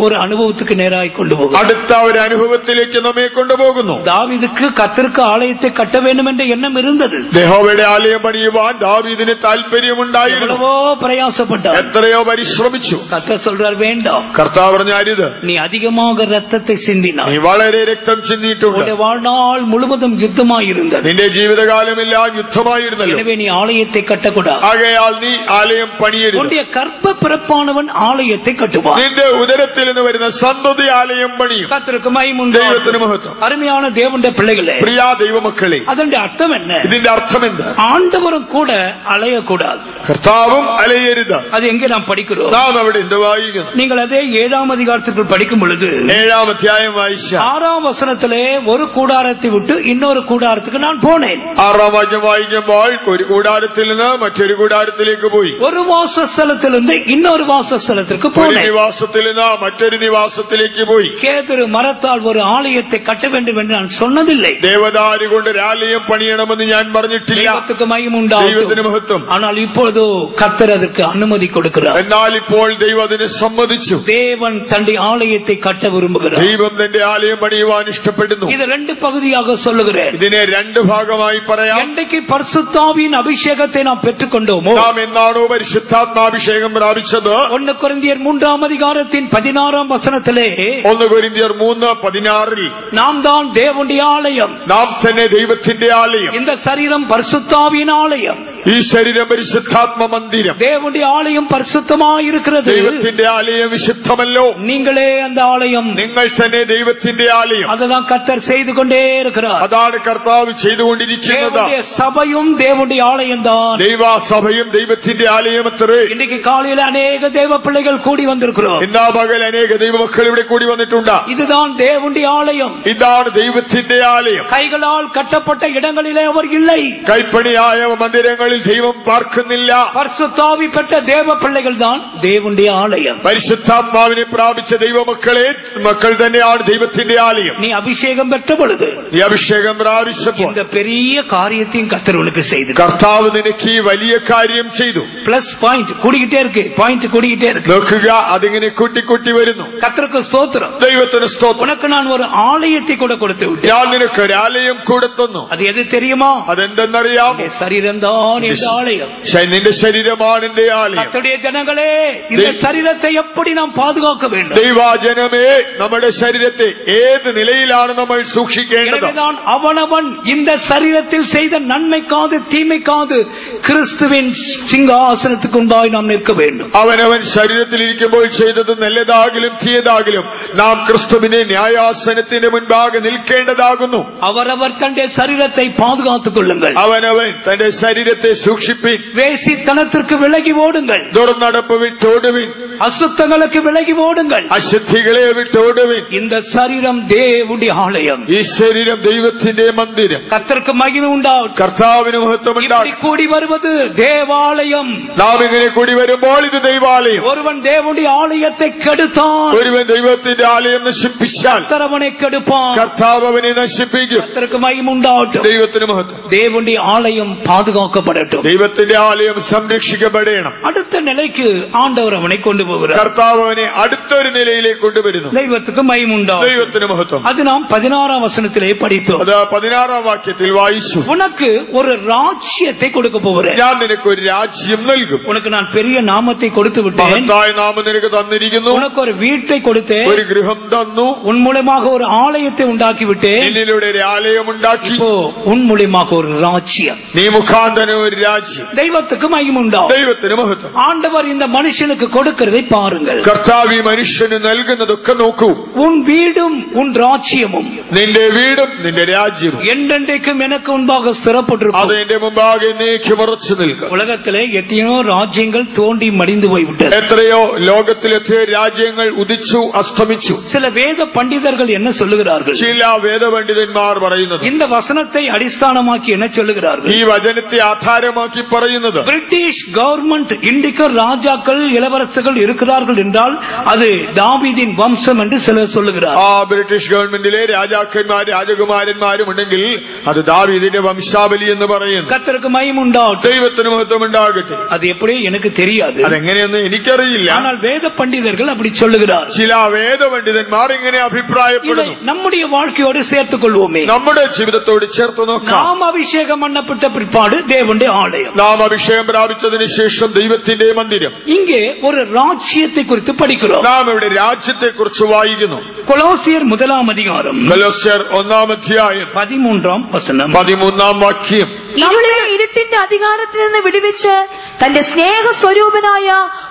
ஒரு அனுபவத்துக்கு நேராய் கொண்டு போகும். അടുത്ത ഒരു അനുഭവത്തിലേക്ക് നമ്മെ കൊണ്ടുപോകുന്നു. தாவீதுக்கு கர்த்தருக்கு ஆலயத்தை கட்ட வேண்டும் என்ற எண்ணம் இருந்தது. യഹോവയുടെ ആലയം പണിയുവാൻ ദാവീദിന് താല്പര്യമുണ്ടായിരുന്നു. எவ்வளவோ பிரயாசப்பட்டார், എത്രയോ പരിശ്രമിച്ചു. கர்த்தர் சொல்றார் வேண்டாம். കർത്താവ് പറഞ്ഞു, അരുത്, நீ அதிகமாக ரத்தத்தை சிந்தினாய், നീ വളരെ രക്തം ചിന്തിയിട്ടുണ്ട്, உன்னுடைய வாழ்நாள் முழுவதும் யுத்தமாயிருந்தது, നിന്റെ ജീവിതകാലമെല്ലാം യുദ്ധമായിരുന്നല്ലോ. எனவே நீ ஆலயத்தை கட்டக்கூடாது. ആകയാൽ നീ ആലയം പണിയരുത്. உன்னுடைய கற்ப பிறப்பானவன் ஆலயத்தை கட்டுவான். നിന്റെ ഉദരത്തിൽ നിന്ന് വരുന്ന സന്തതി ആലയം പണിയും. கர்த்தருக்கு மகிமை ദൈവത്തിന് உண்டாகும். മഹത്വം. அருமையான தேவனுடைய பிள்ளைகளே, പ്രിയ ദൈവമക്കളെ, அதனுடைய അർത്ഥം என்ன? ഇതിന്റെ അർത്ഥം എന്ത്? ஆண்டவரும் கூட அலையக்கூடாது. കർത്താവും അലയരുത്. அது எங்கே நாம் படிக்கிறோம்? നാം അവിടെ എന്ത് വായിക്കുന്നു? நீங்கள் അതே 7ஆம் அதிகாரத்திற்குள் படிக்கும் பொழுது 7ஆം അധ്യായം വായിച്ച 6ஆம் வசனத்திலே ஒரு கூடாரத்தை விட்டு இன்னொரு கூடாரத்துக்கு நான் போனேன். 6ஆം വാക്യം വായിക്കുമ്പോൾ ഒരു കൂടാരത്തിൽ നിന്ന് മറ്റൊരു കൂടാരത്തിലേക്ക് പോയി. ஒரு வாசஸ்தலத்திலிருந்து இன்னொரு வாசஸ்தலத்திற்கு ഒരു போனேன். നിവാസത്തിൽ നിന്ന് മറ്റൊരു നിവാസത്തിലേക്ക് പോയി. கேதுரு மரத்தால் ஒரு ஆலயத்தை கட்ட வேண்டும் என்று நான் சொன்னதில்லை. ദേവദാരു കൊണ്ട് ഒരു ആലയം പണിയണമെന്ന് ഞാൻ പറഞ്ഞിട്ടില്ല. தெய்வத்துக்கு மகிமை ദൈവത്തിന് உண்டாகும். മഹത്വം. ஆனால் இப்பொழுதோ கர்த்தர் அதற்கு அனுமதி கொடுக்கிறார். എന്നാൽ ഇപ്പോൾ ദൈവം അതിന് സമ്മതിച്ചു. தேவன் தன்னுடைய ஆலயத்தை கட்ட விரும்புகிறார். ദൈവം തന്റെ ആലയം പണിയുവാൻ ഇഷ്ടപ്പെടുന്നു. இது ரெண்டு பகுதியாக சொல்லுகிறேன். ഇതിനെ രണ്ട് ഭാഗമായി പറയാം. என்றைக்கு பரிசுத்தாவியின் அபிஷேகத்தை நாம் பெற்றுக்கொண்டோமோ, നാം എന്നാണോ പരിശുദ്ധാത്മാഭിഷേകം പ്രാപിച്ചത്, 1 கொரிந்தியர் 3ஆம் அதிகாரத்தின் 16ஆம் வசனத்திலே 1 കൊരിന്ത്യർ 3:16 நாம் தான் தேவனுடைய ஆலயம், നാം തന്നെ ദൈവത്തിന്റെ ആലയം, இந்த சரீரம் பரிசுத்தாவியின் ஆலயம், ഈ ശരീരം പരിശുദ്ധാത്മ മന്ദിരം, தேவனுடைய ஆலயம் பரிசுத்தமாயிருக்கிறது. ദൈവത്തിന്റെ ആലയം വിശുദ്ധമല്ലോ, நீங்களே அந்த ஆலயம். നിങ്ങൾ തന്നെ ദൈവത്തിന്റെ ആലയം. அதுதான் கர்த்தர் செய்து கொண்டே இருக்கிறார். അതാണ് കർത്താവ് ചെയ്തുകൊണ്ടിരിക്കുന്നത്. தேவனுடைய சபையும் தேவனுடைய ஆலயம் தான். ദൈവസഭയും ദൈവത്തിന്റെ ആലയമത്രേ. இன்னைக்கு காலையில அநேக தேவ பிள்ளைகள் கூடி வந்திருக்கிறோம். வந்திருக்கிறோம். ഇന്നാ പകൽ അനേക ദൈവമക്കൾ ഇവിടെ കൂടി വന്നിട്ടുണ്ട്. இதுதான் தேவனுடைய ஆலயம். ഇതാണ് ദൈവത്തിന്റെ ആലയം. கைகளால் கட்டப்பட்ட இடங்களிலே அவர் இல்லை. കൈപ്പണിയായ മന്ദിരങ്ങളിൽ ദൈവം പാർക്കുന്നില്ല. பரிசுத்தாவி பெற்ற தேவ பிள்ளைகள் தான் தேவனுடைய ஆலயம். പരിശുദ്ധാത്മാവിനെ പ്രാപിച്ച ദൈവമക്കളെ മക്കൾ തന്നെയാണ് ദൈവത്തിന്റെ ആലയം. நீ அபிஷேகம் பெற்ற பொழுது ഈ അഭിഷേകം പ്രാപിച്ചപ്പോൾ இந்த பெரிய காரியத்தையும் கர்த்தர் உனக்கு செய்து കർത്താവ് നിനക്ക് ഈ വലിയ കാര്യം ചെയ്തു. பிளஸ் பாயிண்ட் கூடிக்கிட்டே இருக்கு, பாயிண்ட் கூடிக்கிட்டே இருக்கு. നോക്കുക, അതിങ്ങനെ കൂട്ടി വരുന്നു. கர்த்தருக்கு ஸ்தோத்திரம். ദൈവത്തിന് സ്തോത്രം. உனக்கு நான் ஒரு ஆலயத்தை கூட கொடுத்து விட்டேன். ഞാൻ നിനക്ക് ഒരു ആലയം കൂടെ തന്നു. அது எது தெரியுமா? അതെന്തെന്നറിയാമോ? சரீரம் தான் இந்த ஆலயம். നിന്റെ ശരീരമാണ് എന്റെ ആലയം. கர்த்தருடைய ஜனங்களே, இந்த சரீரத்தை எப்படி நாம் பாதுகாக்க வேண்டும்? ദൈവജനമേ, നമ്മുടെ ശരീരത്തെ ഏത് നിലയിലാണ് നമ്മൾ സൂക്ഷിക്കേണ്ടത്? அவனவன் இந்த சரீரத்தில் செய்த நன்மைக்காது தீமைக்காது கிறிஸ்துவின் சிங்காசனத்துக்கு முன்பாய் நாம் நிற்க வேண்டும். അവനവൻ ശരീരത്തിൽ ഇരിക്കുമ്പോൾ ചെയ്തത് നല്ലതാകിലും തീയതാകിലും നാം ക്രിസ്തുവിന്റെ ന്യായാസനത്തിന് മുൻപാകെ നിൽക്കേണ്ടതാകുന്നു. அவரவர் தன்னுடைய சரீரத்தை பாதுகாத்துக் கொள்ளுங்கள். അവനവൻ തന്റെ ശരീരത്തെ സൂക്ഷിപ്പിൻ. வேசித்தனத்திற்கு விலகி ஓடுங்கள். ദുർനടപ്പ് വിട്ടോടുവിൻ. அசுத்தங்களுக்கு விலகி ஓடுங்கள். അശുദ്ധികളെ വിട്ടോടുവിൻ. இந்த சரீரம் தேவனுடைய ஆலயம். ഈ ശരീരം ദൈവത്തിന്റെ മന്ദിരം. கர்த்தருக்கு மகிமை உண்டாகட்டும். കർത്താവിന് മഹത്വം ഉണ്ടാകട്ടെ. கூடி வருவது தேவாலயம். നാം ഇങ്ങനെ കൂടി വരുമ്പോൾ ഇത് ദൈവാലയം. ஒருவன் தேவனுடைய ஆலயத்தை கெடுத்தான், ഒരുവൻ ദൈവത്തിന്റെ ആലയം നശിപ്പിച്ചാൽ கர்த்தரவனை கெடுப்பான். കർത്താവ് അവനെ നശിപ്പിക്കും. கர்த்தருக்கு மகிமை உண்டாகட்டும். ദൈവത്തിന് മഹത്വം. தேவனுடைய ஆலயம் பாதுகாக்கப்படட்டும். ദൈവത്തിന്റെ ആലയം സംരക്ഷിക്കപ്പെടണം. அடுத்த நிலைக்கு ஆண்டவர் அவனை கொண்டு போகிறார். കർത്താവ് അവനെ അടുത്തൊരു നിലയിലേക്ക് കൊണ്ടുവരുന്നു. ദൈവத்துக்கு മഹിമ ഉണ്ടാകട്டும். ദൈവത്തിന് മഹത്വം. அது நாம் 16ஆம் வசனத்திலே படித்தோம். അത് 16ആം വാക്യത്തിൽ വായിച്ചു. உனக்கு ஒரு ராஜ்யத்தை கொடுக்க போகிறேன். ഞാൻ നിനക്ക് ഒരു രാജ്യം നൽകും. உனக்கு நான் பெரிய நாமத்தை கொடுத்து விட்டேன். മഹത്തായ നാമം നിനക്ക് തന്നിരിക്കുന്നു. உனக்கு ஒரு வீட்டை கொடுத்தேன். ഒരു ഗൃഹം തന്നു. உன் மூலமாக ஒரு ஆலயத்தை உண்டாக்கி விட்டேன். നിന്നിലൂടെ ഒരു ആലയം ഉണ്ടാക്കി. இப்போ உன் மூலமாக ஒரு ராஜ்யம். നീ മുഖാന്തരം ഒരു രാജ്യം. தெய்வத்துக்கு மகிமை உண்டாகும். ദൈവത്തിന് മഹത്വം. ஆண்டவர் இந்த மனுஷனுக்கு கொடுக்கிறதை பாருங்கள். കർത്താവ് ഈ മനുഷ്യന് നൽകുന്നതൊക്കെ നോക്കൂ. உன் வீடும் உன் ராஜ்யமும் നിന്റെ വീടും നിന്റെ രാജ്യവും என்றென்றைக்கும் எனக்கு முன்பாக ஸ்திரப்பட்டிருக்கும். അത് എന്റെ മുമ്പാകെ എന്നേക്കും ഉറച്ചു നിൽക്കും. உலகத்திலே எத்தனையோ ராஜ்யங்கள் தோண்டி மடிந்து போய்விட்டது. എത്രയോ ലോകത്തിലെത്തിയ രാജ്യങ്ങൾ ഉദിച്ചു അസ്തമിച്ചു. சில வேத பண்டிதர்கள் என்ன சொல்லுகிறார்கள்? ചില വേദപണ്ഡിതന്മാർ പറയുന്നത്, இந்த வசனத்தை அடிസ്ഥാனமாக்கி என்ன சொல்லுகிறார்கள்? ഈ വചനത്തെ ആധാരമാക്കി പറയുന്നത്, பிரிட்டிஷ் கவர்மெண்ட் இன்றைக்கு ராஜாக்கள் இளவரசர்கள் இருக்கிறார்கள் என்றால் அது தாவீதின் வம்சம் என்று சிலர் சொல்லுகிறார். ആ ബ്രിട്ടീഷ് ഗവൺമെന്റിലെ രാജാക്കന്മാർ രാജകുമാരന്മാരും ഉണ്ടെങ്കിൽ അത് ദാവീദിന്റെ വംശാവലി എന്ന് പറയുന്നു. கர்த்தருக்கு மகிமை உண்டாகட்டும். ദൈവത്തിന് മഹത്വം ഉണ്ടാകട്ടെ. அது எப்படி எனக்கு தெரியாது. അതെങ്ങനെയെന്ന് എനിക്കറിയില്ല. ஆனால் வேத பண்டிதர்கள் அப்படி சொல்லுகிறார். ചില വേദപണ്ഡിതന്മാർ ഇങ്ങനെ അഭിപ്രായപ്പെടുന്നു. நம்முடைய வாழ்க்கையோடு சேர்த்துக் கொள்வோமே. നമ്മുടെ ജീവിതത്തോട് ചേർത്ത് നോക്കാം. நாம் அபிஷேகம் பண்ணப்பட்ட பிற்பாடு தேவனுடைய ஆலயம். നാം അഭിഷേകം പ്രാപിച്ചതിന് ശേഷം ദൈവത്തിന്റെ മന്ദിരം. இங்கே ஒரு ராஜ்யத்தை குறித்து படிக்கிறோம். നാം ഇവിടെ രാജ്യത്തെ കുറിച്ച് വായിക്കുന്നു. கொலோசியர் 1ஆம் அதிகாரம் കൊലോസ്യർ 1ആം അധ്യായം 13ആം വചനം 13ആം വാക്യം. നമ്മളെ ഇരുട്ടിന്റെ അധികാരത്തിൽ നിന്ന് വിടുവിച്ച് തന്റെ സ്നേഹ സ്വരൂപനായ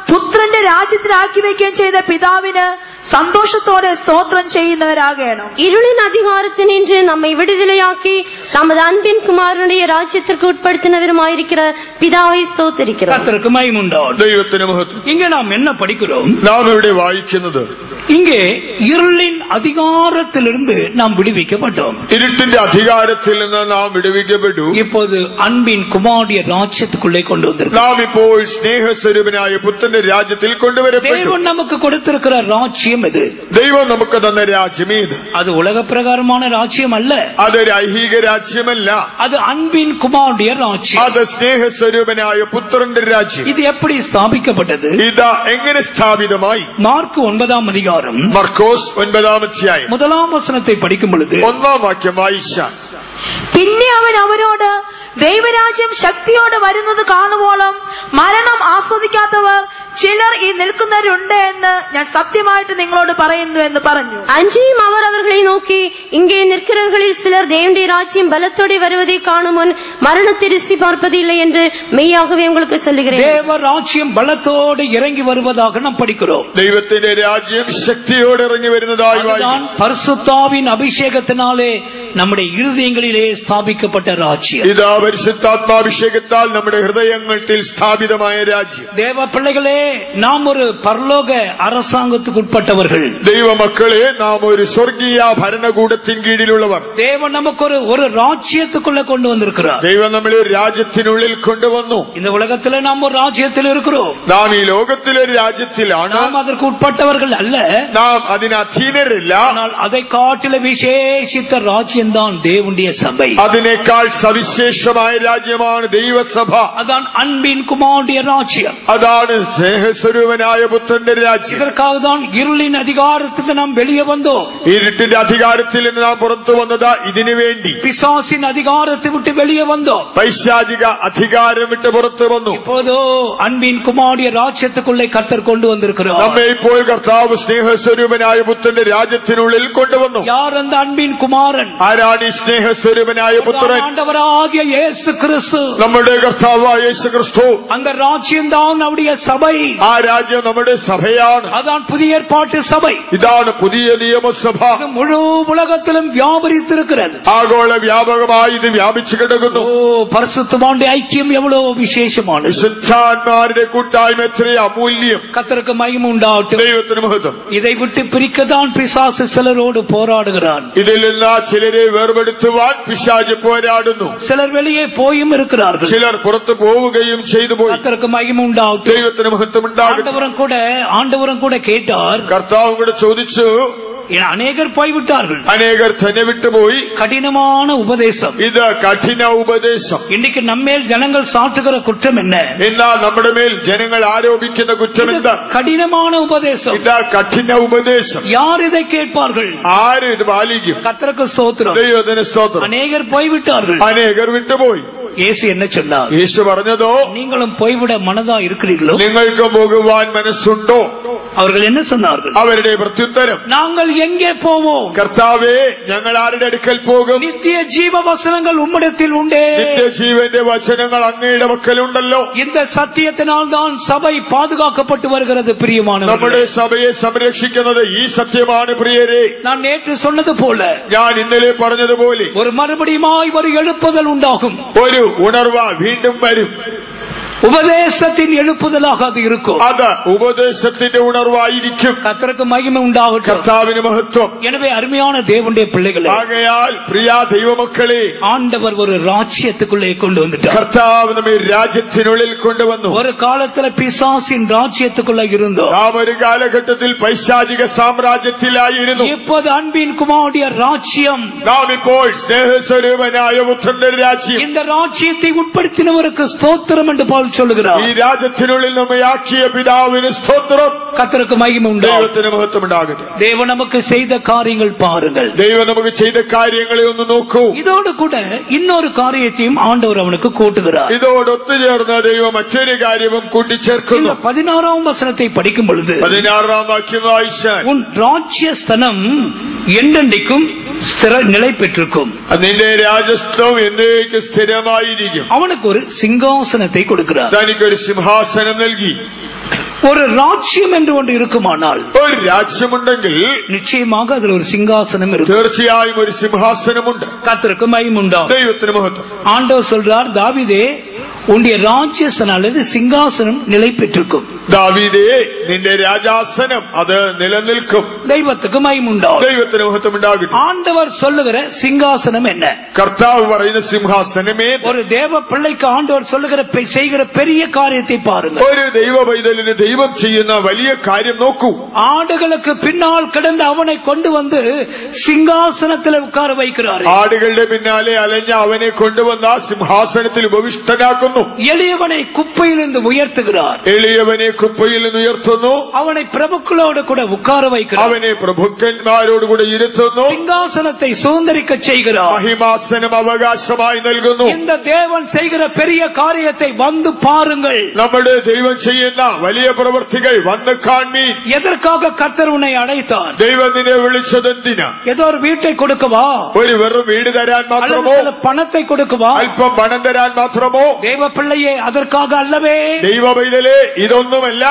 പുത്രന്റെ രാജ്യത്തിലാക്കി വയ്ക്കുകയും ചെയ്ത പിതാവിന് சந்தோஷத்தோட ஸ்தோத்திரம் செய்யுന്നவராகணும். இருளின் அதிகாரத்தினின்று நம்மை விடுதலையாக்கி நமது அன்பின் குமாரனுடைய ராஜ்யத்திற்கு உட்படுத்தினவருமாயிருக்கிற பிதாவை ஸ்தோத்திரிக்கிறோம். கர்த்தருக்கு மகிமை உண்டாகட்டும். ദൈവത്തിന് മഹത്വം. இங்கே நாம் என்ன படிக்கிறோம்? നാം ഇവിടെ വായിക്കുന്നത്, இங்கே இருளின் அதிகாரத்திலிருந்து நாம் விடுவிக்கப்பட்டோம். ഇരുട്ടിന്റെ അധികാരത്തിൽ നിന്ന് നാം വിടുവിക്കപ്പെട്ടു. இப்போது அன்பின் குமாரனுடைய ராஜ்யத்துக்குள்ளே கொண்டு வந்திருக்கிறோம். നാം ഇപ്പോൾ സ്നേഹസ്വരൂപനായ പുത്രന്റെ രാജ്യത്തിൽ കൊണ്ടുവരപ്പെട്ടു. தேவன் நமக்கு கொடுத்திருக்கிற ராஜ்யம் இது. ദൈവം നമുക്ക് തന്ന രാജ്യം ഇത്. அது உலக பிரகாரமான ராஜ்யம் அல்ல. അതൊരു ഐഹിക രാജ്യമല്ല. அது அன்பின் குமாரனுடைய ராஜ்யம். അത് സ്നേഹസ്വരൂപനായ പുത്രന്റെ രാജ്യം. இது எப்படி ஸ்தாபிக்கப்பட்டது? ഇത് എങ്ങനെ സ്ഥാപിതമായി? மார்க் 9ஆம் அதிகாரம் മർക്കോസ് 9ആം അധ്യായം 1ஆம் വചനத்தை படிக்கும் பொழுது 1ആം വാക്യം വായിച്ചാൽ, പിന്നെ അവൻ അവരോട് ദൈവരാജ്യം ശക്തിയോടെ വരുന്നത് കാണുവോളം മരണം ആസ്വദിക്കാത്തവർ ചിലർ ഈ നിൽക്കുന്നവരുണ്ട് എന്ന് ഞാൻ സത്യമായിട്ട് നിങ്ങളോട് പറയുന്നു എന്ന് പറഞ്ഞു. அன்றியும் அவர் அவர்களை நோக்கி, இங்கே நிற்கிறவர்களில் சிலர் தேவனுடைய ராஜ்யம் பலத்தோடு வருவதை காணும் முன் மரணத்தை ருசி பார்ப்பதில்லை என்று மெய்யாகவே உங்களுக்கு சொல்லுகிறேன். தேவ ராஜ்யம் பலத்தோடு இறங்கி வருவதாக நாம் படிக்கிறோம். ദൈവത്തിന്റെ രാജ്യം ശക്തിയോടെ ഇറങ്ങി വരുന്നതായി വായിക്കുന്നു. பரிசுத்தாவின் அபிஷேகத்தினாலே நம்முடைய இருதயங்களிலே ஸ்தாபிக்கப்பட்ட ராஜ்யம். ഇതാ പരിശുദ്ധാത്മാഭിഷേകത്താൽ നമ്മുടെ ഹൃദയങ്ങളിൽ സ്ഥാപിതമായ രാജ്യം. தேவ பிள்ளைகளே, நாம் ஒரு பரலோக அரசாங்கத்துக்கு உட்பட்டவர்கள். ദൈവ മക്കളെ, നാം ഒരു സ്വർഗീയ ഭരണകൂടത്തിൻ കീഴിലുള്ളവർ. தேவன் நமக்கு ஒரு ராஜ்யத்துக்குள்ள கொண்டு வந்திருக்கிறார். ദൈവം നമ്മളെ ഒരു രാജ്യത്തിനുള്ളിൽ കൊണ്ടുവന്നു. இந்த உலகத்துல நாம் ஒரு ராஜ்யத்தில் இருக்கிறோம். നാം ഈ ലോകത്തിലെ ഒരു രാജ്യത്തിലാണ്. நாம் அதற்கு உட்பட்டவர்கள் அல்ல, നാം അതിന് അധീനരല്ല. ஆனால் அதை കാട്ടിലെ വിശേഷിத்த രാജ്യம்தான் தேவனுடைய சபை. അതിനേക്കാൾ സവിശേഷമായ രാജ്യമാണ് ദൈവസഭ. அதான் அன்பின் குமாரனுடைய ராஜ்யம். അതാണ് സ്നേഹസ്വരൂപനായ പുത്രന്റെ രാജ്യം. இதற்காக தான் இருளின் அதிகாரத்துக்கு நாம் வெளியே வந்தோம். ഇരുട്ടിന്റെ അധികാരത്തിൽ നിന്ന് നാം പുറത്തു വന്നത് ഇതിനു വേണ്ടി. பிசாசின் அதிகாரத்தை விட்டு வெளியே வந்தோம். പൈശാചിക അധികാരം വിട്ട് പുറത്തു വന്നു. இப்போதோ அன்பின் குமாரனுடைய ராஜ்யத்துக்குள்ளே கர்த்தர் கொண்டு வந்திருக்கிறார். നമ്മെ ഇപ്പോൾ കർത്താവ് സ്നേഹസ്വരൂപനായ പുത്രന്റെ രാജ്യത്തിനുള്ളിൽ കൊണ്ടുവന്നു. யார் அந்த அன்பின் குமாரன்? ആരാണ് ഈ സ്നേഹസ്വരൂപനായ പുത്രൻ? ஆண்டவராகிய இயேசு கிறிஸ்து. നമ്മുടെ കർത്താവായ യേശു ക്രിസ്തു. அந்த ராஜ்யம்தான் நம்முடைய சபை. ആ രാജ്യം നമ്മുടെ സഭയാണ്. அதான் புதிய ஏற்பாட்டு சபை. ഇതാണ് പുതിയ നിയമസഭ. இது முழு உலகத்திலும் வியாபரித்திருக்கிறது. ആഗോള വ്യാപകമായി ഇത് വ്യാപിച്ചു കിടക്കുന്നു. ஓ, பரிசுத்தமானுடைய ஐக்கியம் எவ்வளவு விசேஷமானது. വിശുദ്ധാത്മാരുടെ കൂട്ടായ്മ എത്ര അമൂല്യം. கர்த்தருக்கு மகிமை உண்டாகட்டும். ദൈവത്തിന് മഹത്വം. இதை விட்டு பிரிக்கத்தான் பிசாசு சிலரோடு போராடுகிறான். ഇതിൽ നിന്ന് ചിലരെ വേർപെടുത്തുവാൻ പിശാച് പോരാടുന്നു. சிலர் வெளியே போயும் இருக்கிறார்கள். ചിലർ പുറത്തു പോവുകയും ചെയ്തു പോയി. கர்த்தருக்கு மகிமை உண்டாகட்டும். ദൈവത്തിന് മഹത്വം ഉണ്ടാകട്ടെ. ஆண்டவரும் கூட கேட்டார். കർത്താവും കൂടെ ചോദിച്ചു. அநேகர் போய்விட்டார்கள். അനേകർ തന്നെ വിട്ടുപോയി. கடினமான உபதேசம். ഇത് കഠിന ഉപദേശം. இன்னைக்கு நம்மேல் ஜனங்கள் சாட்டுகிற குற்றம் என்ன? എന്നാൽ നമ്മുടെ മേൽ ജനങ്ങൾ ആരോപിക്കുന്ന കുറ്റം എന്താ? கடினமான உபதேசம். ഇതാ കഠിന ഉപദേശം. யார் இதை கேட்பார்கள்? ആര് ഇത് പാലിക്കും? கர்த்தருக்கு ஸ்தோத்திரம். ദൈവത്തിന് സ്തോത്രം. அநேகர் போய்விட்டார்கள். അനേകർ വിട്ടുപോയി. இயேசு என்ன சொன்னார்? യേശു പറഞ്ഞതോ, நீங்களும் போய்விட மனதா இருக்கிறீர்களோ? നിങ്ങൾക്ക് പോകുവാൻ മനസ്സുണ്ടോ? அவர்கள் என்ன சொன்னார்கள்? അവരുടെ പ്രത്യുത്തരം, நாங்கள் எங்கே போவோம்? കർത്താവേ, ഞങ്ങൾ ആരുടെ അടുക്കൽ പോകും? நித்திய ஜீவ வசனங்கள் உம்மிடத்தில் உண்டே. നിത്യജീവന്റെ വചനങ്ങൾ അങ്ങയുടെ പക്കലുണ്ടല്ലോ. இந்த சத்தியத்தினால் தான் சபை பாதுகாக்கப்பட்டு வருகிறது. பிரியமானவர்களே, നമ്മുടെ സഭയെ സംരക്ഷിക്കുന്നത് ഈ സത്യമാണ്. പ്രിയരെ, நான் நேற்று சொன்னது போல ഞാൻ ഇന്നലെ പറഞ്ഞതുപോലെ ஒரு மறுபடியுமாய் ஒரு எழுப்புதல் உண்டாகும். ഒരു ഉണർവ വീണ്ടും വരും. உபதேசத்தின் எழுப்புதலாக அது இருக்கும். അത് ഉപദേശത്തിന്റെ ഉണർവായിരിക്കും. கர்த்தருக்கு மகிமை உண்டாகட்டும். കർത്താവിന് മഹത്വം. எனவே அருமையான தேவனுடைய பிள்ளைகளே, ആകയാൽ പ്രിയ ദൈവമക്കളെ, ஆண்டவர் ஒரு ராஜ்யத்துக்குள்ளே கொண்டு வந்துட்டார். കർത്താവ് നമ്മെ രാജ്യത്തിനുള്ളിൽ കൊണ്ടുവന്നു. ஒரு காலத்துல பிசாசின் ராஜ்யத்துக்குள்ள இருந்தோம். നാം ഒരു കാലഘട്ടത്തിൽ പൈശാചിക സാമ്രാജ്യത്തിലായിരുന്നു. இப்போது அன்பின் குமாரனுடைய ராஜ்யம். നാം ഇപ്പോൾ സ്നേഹസ്വരൂപനായ പുത്രന്റെ രാജ്യം. இந்த ராஜ்யத்தை உட்படுத்தினவருக்கு ஸ்தோத்திரம் என்று பவுல் சொல்லுகிறார். ഈ രാജ്യത്തിനുള്ളിൽ നമ്മെ ആക്കിയ പിതാവിന് സ്തോത്രം. கர்த்தருக்கு மகிமை உண்டாகட்டும். ദൈവത്തിന് മഹത്വം ഉണ്ടാകട്ടെ. தேவன் நமக்கு செய்த காரியங்கள் பாருங்கள். ദൈവം നമുക്ക് ചെയ്ത കാര്യങ്ങളെ ഒന്ന് നോക്കൂ. இதோடு கூட இன்னொரு காரியத்தையும் ஆண்டவர் அவனுக்கு கூட்டுகிறார். ഇതോടൊത്തുചേർന്ന ദൈവം മറ്റൊരു കാര്യവും കൂട്ടിച്ചേർക്കുന്നു. 16ஆம் வசனத்தை படிக்கும் பொழுது, 16 വാക്യം വായിച്ചാൽ, உன் ராஜ்யஸ்தனம் என்றென்றைக்கும் ஸ்திர நிலை பெற்றிருக்கும். നിന്റെ രാജത്വം എന്നേക്കും സ്ഥിരമായിരിക്കും. அவனுக்கு ஒரு சிங்காசனத்தை கொடுக்கிறார். തനിക്കൊരു സിംഹാസനം നൽകി. ஒரு ராஜ்யம் என்று ஒன்று இருக்குமானால், ഒരു രാജ്യമുണ്ടെങ്കിൽ நிச்சயமாக அதில் ஒரு சிங்காசனம் இருக்கும். തീർച്ചയായും ഒരു സിംഹാസനമുണ്ട്. கர்த்தருக்கு மகிமை உண்டாகும். ദൈവത്തിന് മഹത്വം. ஆண்டவர் சொல்றார், தாவீதே, உன்னுடைய ராஜ்யஸ்தனம் அல்லது சிங்காசனம் நிலை பெற்றிருக்கும். ദാവീദേ, നിന്റെ രാജാസനം അത് നിലനിൽക്കും. தெய்வத்துக்கு மகிமை உண்டாகும். ദൈവത്തിന് മഹത്വം ഉണ്ടാകട്ടെ. ஆண்டவர் சொல்லுகிற சிங்காசனம் என்ன? കർത്താവ് പറയുന്ന സിംഹാസനമേ. ஒரு தேவ பிள்ளைக்கு ஆண்டவர் சொல்லுகிற செய்கிற பெரிய காரியத்தை பாருங்க. ഒരു ദൈവ പൈതലിന് ദൈവം ചെയ്യുന്ന വലിയ കാര്യം നോക്കൂ. ஆடுகளுக்கு பின்னால் கிடந்த அவனை கொண்டு வந்து சிங்காசனத்தில் உட்கார வைக்கிறார். ആടുകളുടെ പിന്നാലെ അലഞ്ഞ അവനെ കൊണ്ടുവന്ന സിംഹാസനത്തിൽ ഉപവിഷ്ടനാക്കുന്നു. எளியவனை குப்பையிலிருந்து உயர்த்துகிறார். എളിയവനെ കുപ്പയിൽ നിന്ന് ഉയർത്തുന്നു. அவனை பிரபுக்களோடு கூட உட்கார வைக்கிறார். അവനെ പ്രഭുക്കന്മാരോടുകൂടെ ഇരുത്തുന്നു. சிங்காசனத்தை சுதந்திரிக்க செய்கிறார். മഹിമാസനം അവകാശമായി നൽകുന്നു. இந்த தேவன் செய்கிற பெரிய காரியத்தை வந்து பாருங்கள். നമ്മുടെ ദൈവം ചെയ്യുന്ന വലിയ പ്രവൃത്തികൾ വന്ന് കാൺമീൻ. எதற்காக கர்த்தர் உன்னை அழைத்தார்? ദൈവം നിന്നെ വിളിച്ചതെന്തിനാ? ஏதோ ஒரு வீட்டை கொடுக்கவா? ഒരു വെറും വീട് തരാൻ മാത്രമോ? அல்லது பணத்தை கொடுக்கவா? അല്പം പണം തരാൻ മാത്രമോ? தேவ தேவ பிள்ளையே, அதற்காக அல்லவே. ദൈവ പൈതലേ, ഇതൊന്നുമല്ല.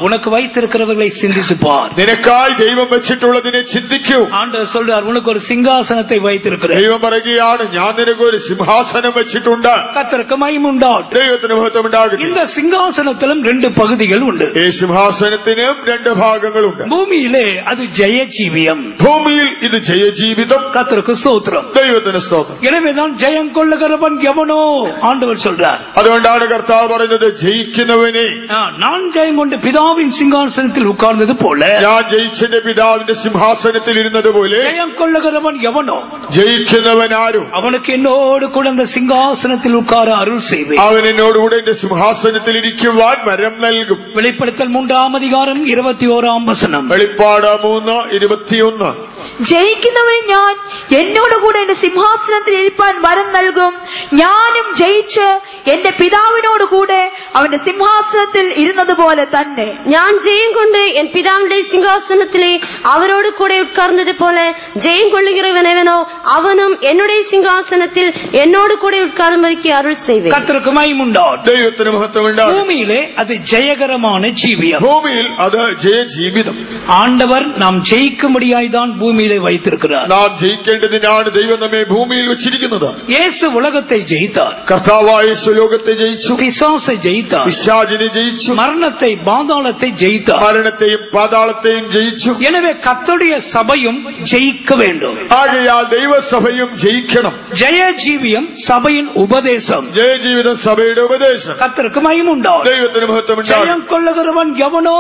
உனக்கு வைத்திருக்கிறவர்களை சிந்தித்து பார். നിനക്കായി ദൈവം വെച്ചിട്ടുള്ളതിനെ ചിന്തിക്കൂ. ஆண்டவர் சொல்றார், உனக்கு ஒரு சிங்காசனத்தை வைத்திருக்கிறேன். ദൈവം പറയുകയാണ്, ഞാൻ നിനക്ക് ഒരു സിംഹാസനം വെച്ചിട്ടുണ്ട്. கர்த்தருக்கு மகிமை உண்டாகட்டும். ദൈവത്തിന് മഹത്വം ഉണ്ടാകട്ടെ. இந்த சிங்காசனத்திலும் 2 பகுதிகள் உண்டு. ഈ സിംഹാസനത്തിനും 2 ഭാഗങ്ങളുണ്ട്. பூமியிலே அது ஜெய ஜீவியம். ഭൂമിയിൽ ഇത് ജയജീവിതം. கர்த்தருக்கு ஸ்தோத்திரம். ദൈവത്തിന് സ്തോത്രം. எனவேதான் ஜெயம் கொள்ளுகிறவன் எவனோ ஆண்டவர் சொல்றார். അതുകൊണ്ടാണ് കർത്താവ് പറയുന്നത്, ജയിക്കുന്നവനെ நான் ஜெயம் கொண்டு பிதாவின் சிங்காசனத்தில் உட்கார்ந்தது போல, ഞാൻ ജയിച്ചെന്റെ പിതാവിന്റെ സിംഹാസനത്തിൽ ഇരുന്നത് പോലെ ஜெயம் கொள்ளுகிறவன் எவனோ, ജയിക്കുന്നവൻ ആരും அவனுக்கு என்னோடு கூட அந்த சிங்காசனத்தில் உட்கார அருள் செய்வேன். അവൻ എന്നോടുകൂടെ എന്റെ സിംഹാസനത്തിൽ ഇരിക്കുവാൻ വരം നൽകും. வெளிப்படுத்தல் 3-ാം அதிகாரம் 21-ാം വചനം. വെളിപ്പാട് 3:21. ജയിക്കുന്നവന് ഞാൻ എന്നോടുകൂടെ എന്റെ സിംഹാസനത്തിൽ ഇരിപ്പാൻ വരം നൽകും. ഞാനും ജയിച്ച് എന്റെ പിതാവിനോട് കൂടെ അവന്റെ സിംഹാസനത്തിൽ ഇരുന്നത് പോലെ തന്നെ. ഞാൻ ജയം കൊണ്ട് എൻ പിതാവിന്റെ സിംഹാസനത്തിലെ അവരോട് കൂടെ ഉட்கார்ந்தது போல ஜெயம் கொள்ளுகிறவனோ அவனும் என்னுடைய சிங்காசனத்தில் என்னோடு கூட உட்காரும்படிக்கு அருள் செய்வேன். கர்த்தருக்கு மகிமை உண்டாகட்டும். ദൈവത്തിന് മഹത്വം ഉണ്ടാകട്ടെ. பூமியிலே அது ஜெயகரமான ஜீவியம். ഭൂമിയിൽ അത് ജയജീവിതം. ஆண்டவர் நாம் ஜெயிக்கும்படியாய் தான் பூமியிலே வைத்திருக்கிறார். നാം ജയിക്കേണ്ടതിനാണ് ദൈവം നമ്മെ ഭൂമിയിൽ വെച്ചിരിക്കുന്നത്. இயேசு உலகத்தை ஜெயித்தார். കർത്താവായ യേശു ലോകത്തെ ജയിച്ചു. பிசாசை ஜெயித்தார். പിശാചിനെ ജയിച്ചു. மரணத்தை பாதாளத்தை ஜெயித்தார். മരണത്തെയും പാതാളത്തെയും ജയിച്ചു. எனவே கர்த்தருடைய சபையும் ஜெயிக்க வேண்டும். ആകയാൽ ദൈവസഭയും ജയിക്കണം. ஜெய ஜீவியம் சபையின் உபதேசம். ജയജീവിതം സഭയുടെ ഉപദേശം. கர்த்தருக்கு மகிமை உண்டாகட்டும். ദൈവത്തിന് മഹത്വം ഉണ്ടാകട്ടെ. ஜெயம் கொள்ளுகிறவன் எவனோ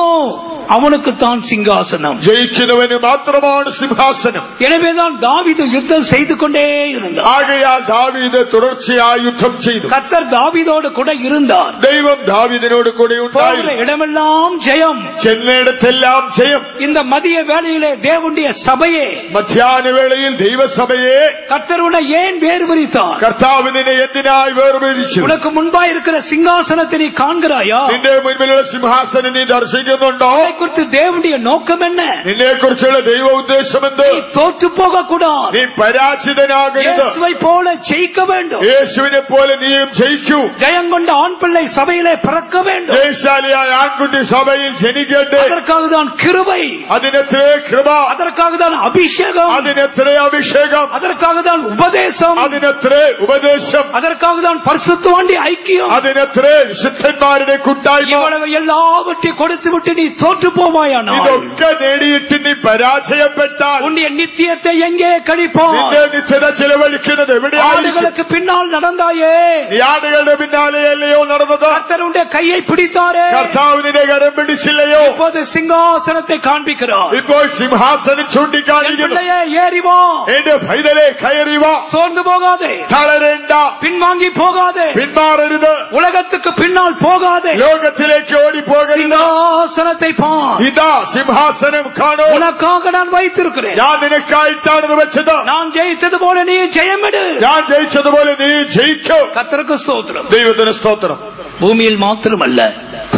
அவனுக்குத்தான் சிங்காசனம். ജയിക്കുന്നവന് മാത്രമാണ് സിംഹാസനം. எனவேதான் தாவீது யுத்தம் செய்து கொண்டே இருந்தார். ആകയാൽ ദാവീദ് തുടർച്ചയായി യുദ്ധം ചെയ്തു. கர்த்தர் தாவீதோடு கூட இருந்தார். ദൈവം ദാവീദിനോട് കൂടെ போகிற ഉണ്ടായിരുന്നു. இடமெல்லாம் ஜெயம். ചെന്നിടത്തെല്ലാം ജയം. இந்த மதிய வேளையிலே தேவனுடைய சபையே, മധ്യാഹ്ന വേളയിൽ ദൈവസഭയെ கர்த்தர் உன்னை ஏன் வேறுபடுத்தார்? കർത്താവിനെ എന്തിനായി വേർപിരിച്ചു? உனக்கு முன்பாய் இருக்கிற சிங்காசனத்தை நீ காண்கிறாயா? നിന്റെ മുൻപിലുള്ള സിംഹാസനം നീ ദർശിക്കുന്നുണ്ടോ? அதை குறித்து தேவனுடைய நோக்கம் என்ன? നിന്നെ കുറിച്ചുള്ള ദൈവ ഉദ്ദേശം എന്ത്? நீ தோற்று போக கூடாது. നീ പരാജിതനാകരുത്. இயேசுவை போல ஜெயிக்க வேண்டும். യേശുവിനെ പോലെ നീയും ജയിക്കൂ. ஜெயம் கொண்ட ஆண் பிள்ளை சபையிலே பிறக்க வேண்டும். ജയശാലിയായ ആൺകുട്ടി സഭയിൽ ജനിക്കട്ടെ. அதற்காக தான் கிருபை, അതിനെത്രേ കൃപ, அதற்காக தான் அபிஷேகம், അതിനെത്രേ അഭിഷേകം, அதற்காக தான் உபதேசம், അതിനെത്രേ ഉപദേശം, அதற்காக தான் பரிசுத்தவாண்டி ஐக்கியம். അതിനെത്രേ വിശുദ്ധന്മാരുടെ കൂട്ടായ്മ. இவ்வளவு எல்லாவற்றையும் கொடுத்து விட்டு நீ தோற்று போவாயானால் ഇതൊക്കെ നേടിയിട്ട് നീ പരാജയപ്പെട്ടാൽ உன்னுடைய நித்தியத்தை எங்கே கழிப்போம்? നിന്റെ നിശ്ചിത ചെലവഴിക്കുന്നത് എവിടെയാണ്? ஆடுகளுக்கு பின்னால் நடந்தாயே, നീ ആടുകളുടെ പിന്നാലെയല്ലയോ നടന്നത്? கர்த்தருடைய கையை பிடித்தாரே, കർത്താവിനെ കരം പിടിച്ചില്ലയോ? இப்போது சிங்காசனத்தை காண்பிக்கிறார். ഇപ്പോൾ സിംഹാസനം ചൂണ്ടിക്കാണിക്കുന്നു. பிள்ளையே ஏறி வா, എന്റെ പൈതലെ കയറി വാ. சோர்ந்து போகாதே, തളരേണ്ട, பின்வாங்கி போகாதே, പിന്മാറരുത്, உலகத்துக்கு பின்னால் போகாதே, ലോകത്തിലേക്ക് ഓടിപ്പോകരുത്. சிங்காசனத்தை பார். ഇതാ സിംഹാസനം കാണൂ. உனக்காக நான் வைத்திருக்கிறேன். ഞാൻ നിനക്കായിട്ടാണ് വെച്ചത്. நான் ஜெயித்தது போல நீ ஜெயமிடு. ഞാൻ ജയിച്ചതുപോലെ നീ ജയിക്കൂ. கர்த்தருக்கு ஸ்தோத்திரம். ദൈവത്തിന് സ്തോത്രം. பூமியில் மாத்திரமல்ல,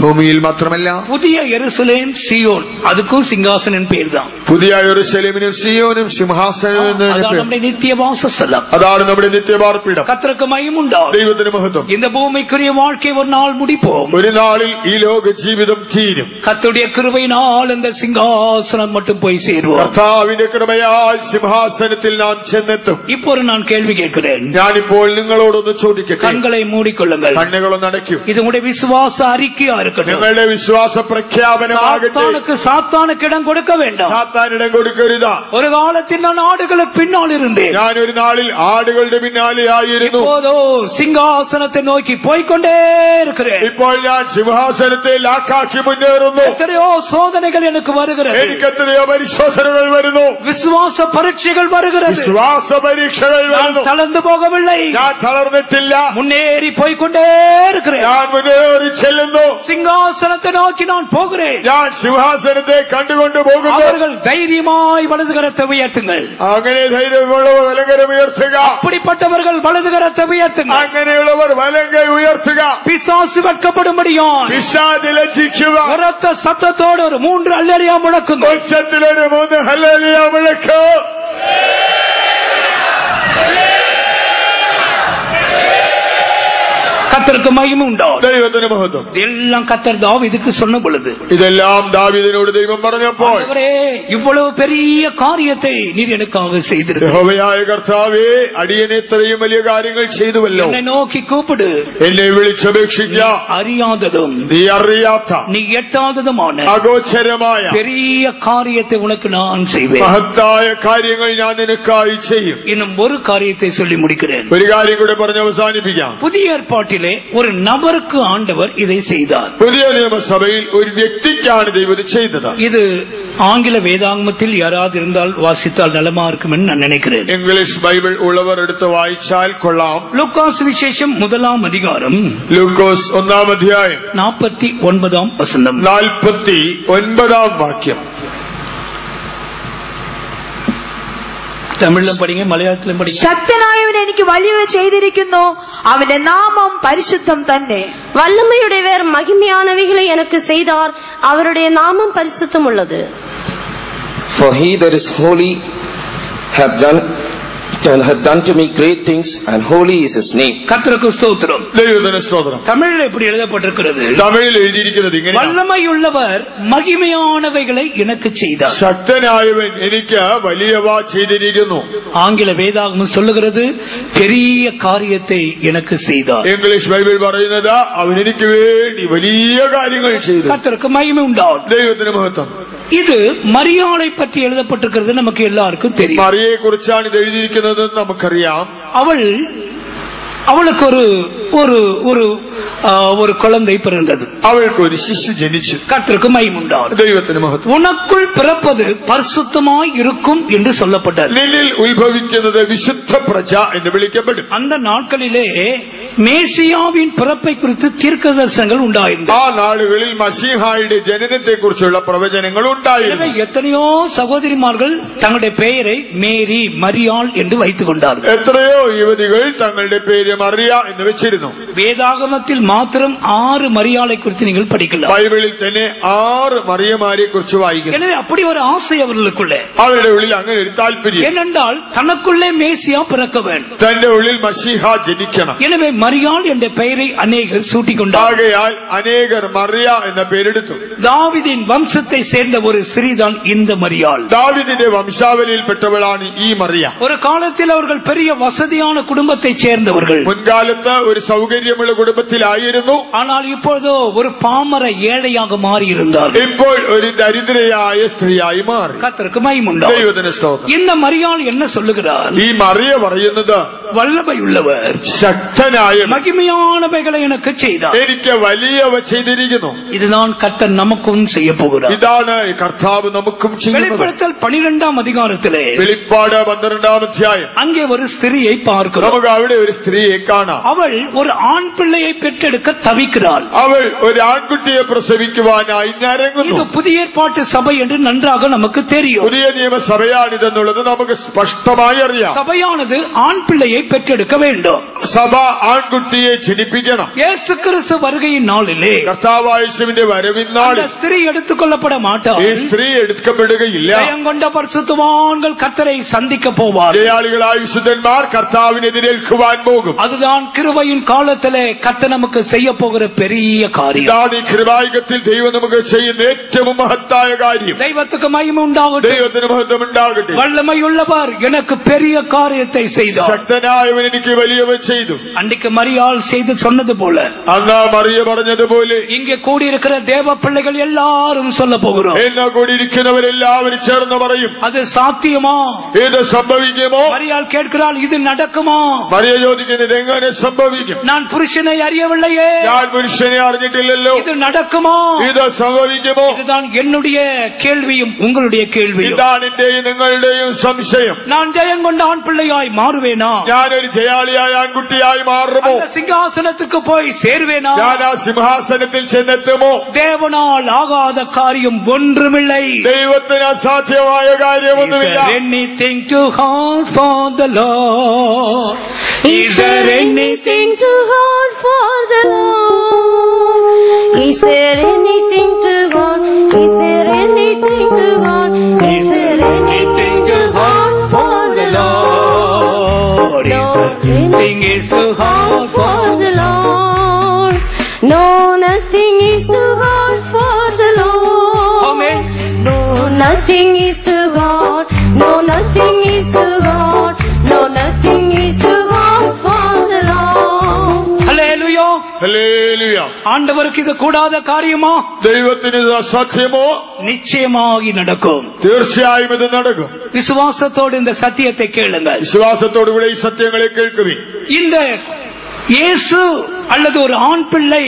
ഭൂമിയിൽ മാത്രമല്ല, புதிய எருசலேம் சீயோன், அதுக்கும் சிங்காசனம் பேர் தான். പുതിയ യെരൂശലേമിനും സിയോനും സിംഹാസനം എന്ന് அதான் പേര്. நம்முடைய நித்திய வாசஸ்தலம். അതാണ് നമ്മുടെ നിത്യപാർപ്പിടം. கர்த்தருக்கு மகிமை உண்டாகும். ദൈവത്തിന് മഹത്വം. இந்த பூமிக்குரிய வாழ்க்கை ஒரு நாள் முடிப்போம். ഒരു നാളിൽ ഈ ലോക ജീവിതം തീരും. கர்த்தருடைய கிருபையினால் அந்த சிங்காசனம் மட்டும் போய் சேருவோம். കർത്താവിന്റെ കൃപയാൽ സിംഹാസനത്തിൽ നാം ചെന്നെത്തും. இப்போ நான் கேள்வி கேட்கிறேன். ഞാനിപ്പോൾ നിങ്ങളോടൊന്ന് ചോദിക്കട്ടെ. கண்களை மூடிக்கொள்ளுங்கள். കണ്ണുകളൊന്ന് അടയ്ക്കൂ. இது உங்களுடைய விசுவாச அறிக்கையா இருக்கட்டும். നിങ്ങളുടെ വിശ്വാസ പ്രഖ്യാപനമാകട്ടെ. சாத்தானுக்கு இடம் கொடுக்க வேண்டாம். സാത്താനിടം കൊടുക്കരുത്. ஒரு காலத்தில் நான் ஆடுகளுக்கு பின்னால் இருந்தேன். ഞാൻ ഒരു നാളിൽ ആടുകളുടെ പിന്നാലെ ആയിരുന്നു. இப்போதோ சிங்காசனத்தை நோக்கி போய்கொண்டே இருக்கிறேன். ഇപ്പോൾ ഞാൻ സിംഹാസനത്തെ ലാക്കാക്കി മുന്നേറുന്നു. எத்தனையோ சோதனைகள் எனக்கு வருகிறது. എനിക്ക് എത്രയോ പരിശോധനകൾ വരുന്നു. விசுவாச பரீட்சைகள் வருகிறது. വിശ്വാസ പരീക്ഷകൾ വരുന്നു. தளர்ந்து போகவில்லை. ഞാൻ തളർന്നിട്ടില്ല. முன்னேறி போய்கொண்டே இருக்கிறேன். ഞാൻ മുന്നേറി ചെല്ലുന്നു. சிங்காசனத்தை நோக்கி நான் போகிறேன். ഞാൻ സിംഹാസനത്തെ കണ്ടുകൊണ്ട് പോകുന്നു. அவர்கள் தைரியமாய் வலதுகரத்தை உயர்த்துங்கள். അങ്ങനെ ധൈര്യമുള്ളവർ വലങ്കരം ഉയർത്തുക. அப்படிப்பட்டவர்கள் வலதுகரத்தை உயர்த்துங்கள். അങ്ങനെയുള്ളവർ വലങ്കൈ ഉയർത്തുക. பிசாசு வெட்கப்படும்படியான் പിശാച് ലജ്ജിക്കുക. உரத்த சத்தத்தோடு ஒரு 3 அல்லேலூயா முழக்குங்கள். ഉച്ചത്തിലൊരു 3 ഹല്ലേലൂയ മുഴക്കൂ. கர்த்தருக்கு மகிமை உண்டாகும். ദൈവത്തിന് മഹത്വം. எல்லாம் கர்த்தர் தாவீதுக்கு சொன்ன பொழுது ഇതെല്ലാം ദാവീദിനോട് ദൈവം പറഞ്ഞപ്പോൾ, இவ்வளவு பெரிய காரியத்தை நீர் எனக்காக செய்திருக்க, യഹോവയായ കർത്താവേ, അടിയനെ ഇത്രയും വലിയ കാര്യങ്ങൾ ചെയ്തുവല്ലോ. என்னை நோக்கி கூப்பிடு, എന്നെ വിളിച്ചപേക്ഷിക്ക. அறியாததும் നീ അറിയാത്ത நீ எட்டாததுமான അഗോചരമായ பெரிய காரியத்தை உனக்கு நான் செய்வேன். മഹത്തായ കാര്യങ്ങൾ ഞാൻ നിനക്കായി ചെയ്യും. இன்னும் ஒரு காரியத்தை சொல்லி முடிக்கிறேன். ഒരു കാര്യം കൂടെ പറഞ്ഞ് അവസാനിപ്പിക്കാം. புதிய ஏற்பாட்டிலே ஒரு நபருக்கு ஆண்டவர் இதை செய்தார். പുതിയ നിയമസഭയിൽ ഒരു വ്യക്തിക്കാണ് ദൈവം ഇത് ചെയ്തത്. இது ஆங்கில வேதாகமத்தில் யாராவது இருந்தால் வாசித்தால் நலமா இருக்கும் என்று நான் நினைக்கிறேன். ഇംഗ്ലീഷ് ബൈബിൾ ഉള്ളവർ എടുത്ത് വായിച്ചാൽ കൊള്ളാം. லூக்காஸ் விசேஷம் 1 அதிகாரம் ലൂക്കോസ് 1 അധ്യായം 49 வசனம். 49 വാക്യം. തമിഴിലും പഠിங்க, മലയാളത്തിലും പഠിங்க. ശക്തനായവൻ എനിക്ക് വലിയവ ചെയ്തിരിക്കുന്നു, അവന്റെ നാമം പരിശുദ്ധം തന്നെ. வல்லமையுடையவர் மகிமையானவைகளை எனக்கு செய்தார், அவருடைய நாமம் பரிசுத்தம் உள்ளது. For he that is holy hath done to me great things, and holy is his name. கர்த்தருக்கு ஸ்தோத்திரம். ദൈവത്തിന് സ്തോത്രം. தமிழில் எப்படி எழுதப்பட்டிருக்கிறது? തമിഴിൽ എഴുതിയിരിക്കുന്നത് ഇങ്ങനെ, வல்லமையுள்ளவர் மகிமையானவைகளை எனக்கு செய்தார். ശക്തനായവൻ എനിക്ക് വലിയവ ചെയ്തിരിക്കുന്നു. ஆங்கில வேதாகமம் சொல்லுகிறது பெரிய காரியத்தை எனக்கு செய்தார். ഇംഗ്ലീഷ് ബൈബിൾ പറയുന്നത് അവൻ എനിക്ക് വേണ്ടി വലിയ കാര്യങ്ങൾ ചെയ്തു. கர்த்தருக்கு மகிமை உண்டாகும். ദൈവത്തിന് മഹത്വം. இது மரியாளை பற்றி எழுதப்பட்டிருக்கிறது நமக்கு எல்லாருக்கும் தெரியும். മറിയയെ കുറിച്ചാണ് ഇത് എഴുതിയിരിക്കുന്നത്, നമുക്കറിയാം. அவளுக்கு ஒரு குழந்தை பிறந்தது. അവൾക്ക് ഒരു ശിശു ജനിച്ചു. கர்த்தருக்கு மகிமை உண்டாகும். ദൈവത്തിന് മഹത്വം. உனக்குள் பிறப்பது பரிசுத்தமாய் இருக்கும் என்று சொல்லப்பட்டது. നിന്നിൽ ഉത്ഭവിക്കുന്നത് വിശുദ്ധ പ്രജ എന്ന് വിളിക്കപ്പെടും. அந்த நாட்களிலே மேசியாவின் பிறப்பை குறித்து தீர்க்கதரிசனங்கள் உண்டாயிருந்தது. ആ നാളുകളിൽ മശീഹായുടെ ജനനത്തെ കുറിച്ചുള്ള പ്രവചനങ്ങൾ ഉണ്ടായിരുന്നു. எத்தனையோ சகோதரிமார்கள் தங்களுடைய பெயரை மேரி, மரியாள் என்று வைத்துக் கொண்டார்கள். എത്രയോ യുവതികൾ തങ്ങളുടെ പേര് മറിയ എന്ന് വെച്ചിരുന്നു. வேதாகமத்தில் மாத்திரம் 6 மரியாளை குறித்து நீங்கள் படிக்கலாம். ബൈബിളിൽ തന്നെ 6 മറിയമാരെ കുറിച്ച് വായിക്കുന്നു. எனவே அப்படி ஒரு ஆசை அவர்களுக்குள்ளே, അവരുടെ ഉള്ളിൽ അങ്ങനെ ഒരു താല്പര്യം. ஏனென்றால் தனக்குள்ளே மேசியா பிறக்க வேண்டும். തന്റെ ഉള്ളിൽ മശീഹ ജനിക്കണം. எனவே மரியாள் என்ற பெயரை அநேகர் சூட்டிக் கொண்டார்கள். ആകയാൽ അനേകർ മറിയ എന്ന പേരെടുത്തു. தாவீதின் வம்சத்தை சேர்ந்த ஒரு ஸ்திரீதான் இந்த மரியாள். ദാവീദിന്റെ വംശാവലിയിൽപ്പെട്ടവളാണ് ഈ മറിയ. ஒரு காலத்தில் அவர்கள் பெரிய வசதியான குடும்பத்தைச் சேர்ந்தவர்கள். മുൻകാലത്ത് ഒരു സൗകര്യമുള്ള കുടുംബത്തിലായിരുന്നു. ஆனால் இப்பொழுதோ ஒரு பாமர ஏழையாக மாறி இருந்தார். ഇപ്പോൾ ഒരു ദരിദ്രയായ സ്ത്രീയായി മാറി. கர்த்தருக்கு மகிமை உண்டாகும். ദൈവത്തിന് സ്തോത്രം. இந்த மரியாள் என்ன சொல்லுகிறார்? ഈ മറിയ പറയുന്നത്, வல்லமையுள்ளவர் ശക്തനായ மகிமையானவைகளை எனக்கு செய்தார். എനിക്ക് വലിയവ ചെയ്തിരിക്കുന്നു. இதுதான் கர்த்தர் நமக்கும் செய்ய போகிறார். ഇതാണ് കർത്താവ് നമുക്കും ചെയ്യുന്നത്. வெளிப்படுத்தல் 12 அதிகாரத்திலே വെളിപ്പാട് 12 അധ്യായം அங்கே ஒரு ஸ்திரியை பார்க்கிறோம். നമുക്ക് അവിടെ ഒരു സ്ത്രീയെ കാണാം. அவள் ஒரு ஆண் பிள்ளையை பெற்றெடுக்க தவிக்கிறாள். അവൾ ഒരു ആൺകുട്ടിയെ പ്രസവിക്കുവാനായി ഞരങ്ങുന്നു. இது புதிய ஏற்பாட்டு சபை என்று நன்றாக நமக்கு தெரியும். പുതിയ നിയമസഭയാണിതെന്നുള്ളത് നമുക്ക് സ്പഷ്ടമായി അറിയാം. சபையானது ஆண் பிள்ளையை பெற்றெடுக்க வேண்டும். സഭ ആൺകുട്ടിയെ ജനിപ്പിക്കണം. இயேசு கிறிஸ்து வருகையின் நாளிலே കർത്താവായ യേശുവിന്റെ വരവിനാളിൽ அந்த ஸ்திரீ எடுத்துக்கொள்ளப்பட மாட்டாள். ഈ സ്ത്രീ എടുക്കപ്പെടുകയില്ല. ஜெயம் கொண்ட பரிசுத்தவான்கள் கர்த்தரை சந்திக்க போவார். ജയാളികളായ വിശുദ്ധന്മാർ കർത്താവിനെതിരേൽക്കുവാൻ പോകും. அதுதான் கிருபையின் காலத்திலே கர்த்தர் நமக்கு செய்ய போகிற பெரிய காரியம். ഇതാണ് ഈ കൃപായുഗത്തിൽ ദൈവം നമുക്ക് ചെയ്യുന്ന ഏറ്റവും മഹത്തായ കാര്യം. தெய்வத்துக்கு மகிமை உண்டாகட்டும். ദൈവത്തിന് മഹത്വം ഉണ്ടാകട്ടെ. வல்லமையுள்ளவர் எனக்கு பெரிய காரியத்தை செய்தார். ശക്തനായവൻ എനിക്ക് വലിയവ ചെയ്തു. அன்றைக்கு மரியாள் செய்து சொன்னது போல അന്ന് മറിയ പറഞ്ഞതുപോലെ இங்கே கூடியிருக்கிற தேவ பிள்ளைகள் எல்லாரும் சொல்ல போகிறோம். എന്നാ കൂടിയിരിക്കുന്നവരെല്ലാവരും ചേർന്ന് പറയും, அது சாத்தியமா? ഇത് സംഭവിക്കുമോ? மரியாள் கேட்கிறாள், இது நடக்குமா? മറിയ ചോദിക്കുന്നത് എങ്ങനെ സംഭവിക്കും? நான் புருஷனை அறியவில்லையே, ഞാൻ പുരുഷനെ അറിഞ്ഞിട്ടില്ലല്ലോ, இது നടക്കുமா? ഇത് സംഭവിക്കുമോ? இதுதான் என்னுடைய கேள்வியும் உங்களுடைய கேள்வியும். ഇതാണ് എന്റെയും നിങ്ങളുടെയും സംശയം. நான் ஜெயம் கொண்ட ஆண் பிள்ளையாய் மாறுவேனா? ഞാനൊരു ജയാളിയായ ആൺകുട്ടിയായി മാറുമോ? அந்த சிங்காசனத்துக்கு போய் சேருவேனா? ഞാൻ ആ സിംഹാസനത്തിൽ ചെന്നെത്തുമോ? தேவனால் ஆகாத காரியம் ஒன்றுமில்லை. ദൈവത്തിന് അസാധ്യമായ കാര്യമൊന്നുമില്ല. Is there anything too hard for the Lord? Is there anything too hard for the Lord? Is there anything too hard? Is there anything too hard? Is there anything too hard for the Lord? Is there anything is too hard for the Lord? nothing is too hard. No, nothing is too hard. No, nothing is too hard for the Lord. Hallelujah. Hallelujah. ஆண்டவருக்கு இது கூடாத காரியமா? ദൈവത്തിന് ഇത് അസാധ്യമോ? நிச்சயமாகி நடக்கும். തീർച്ചയായും ഇത് നടക്കും. விசுவாசத்தோடு இந்த சத்தியத்தை கேளுங்கள். വിശ്വാസത്തോടുകൂടെ ഈ സത്യങ്ങളെ കേൾക്കുവിൻ. இந்த இயேசு அல்லது ஒரு ஆண் பிள்ளை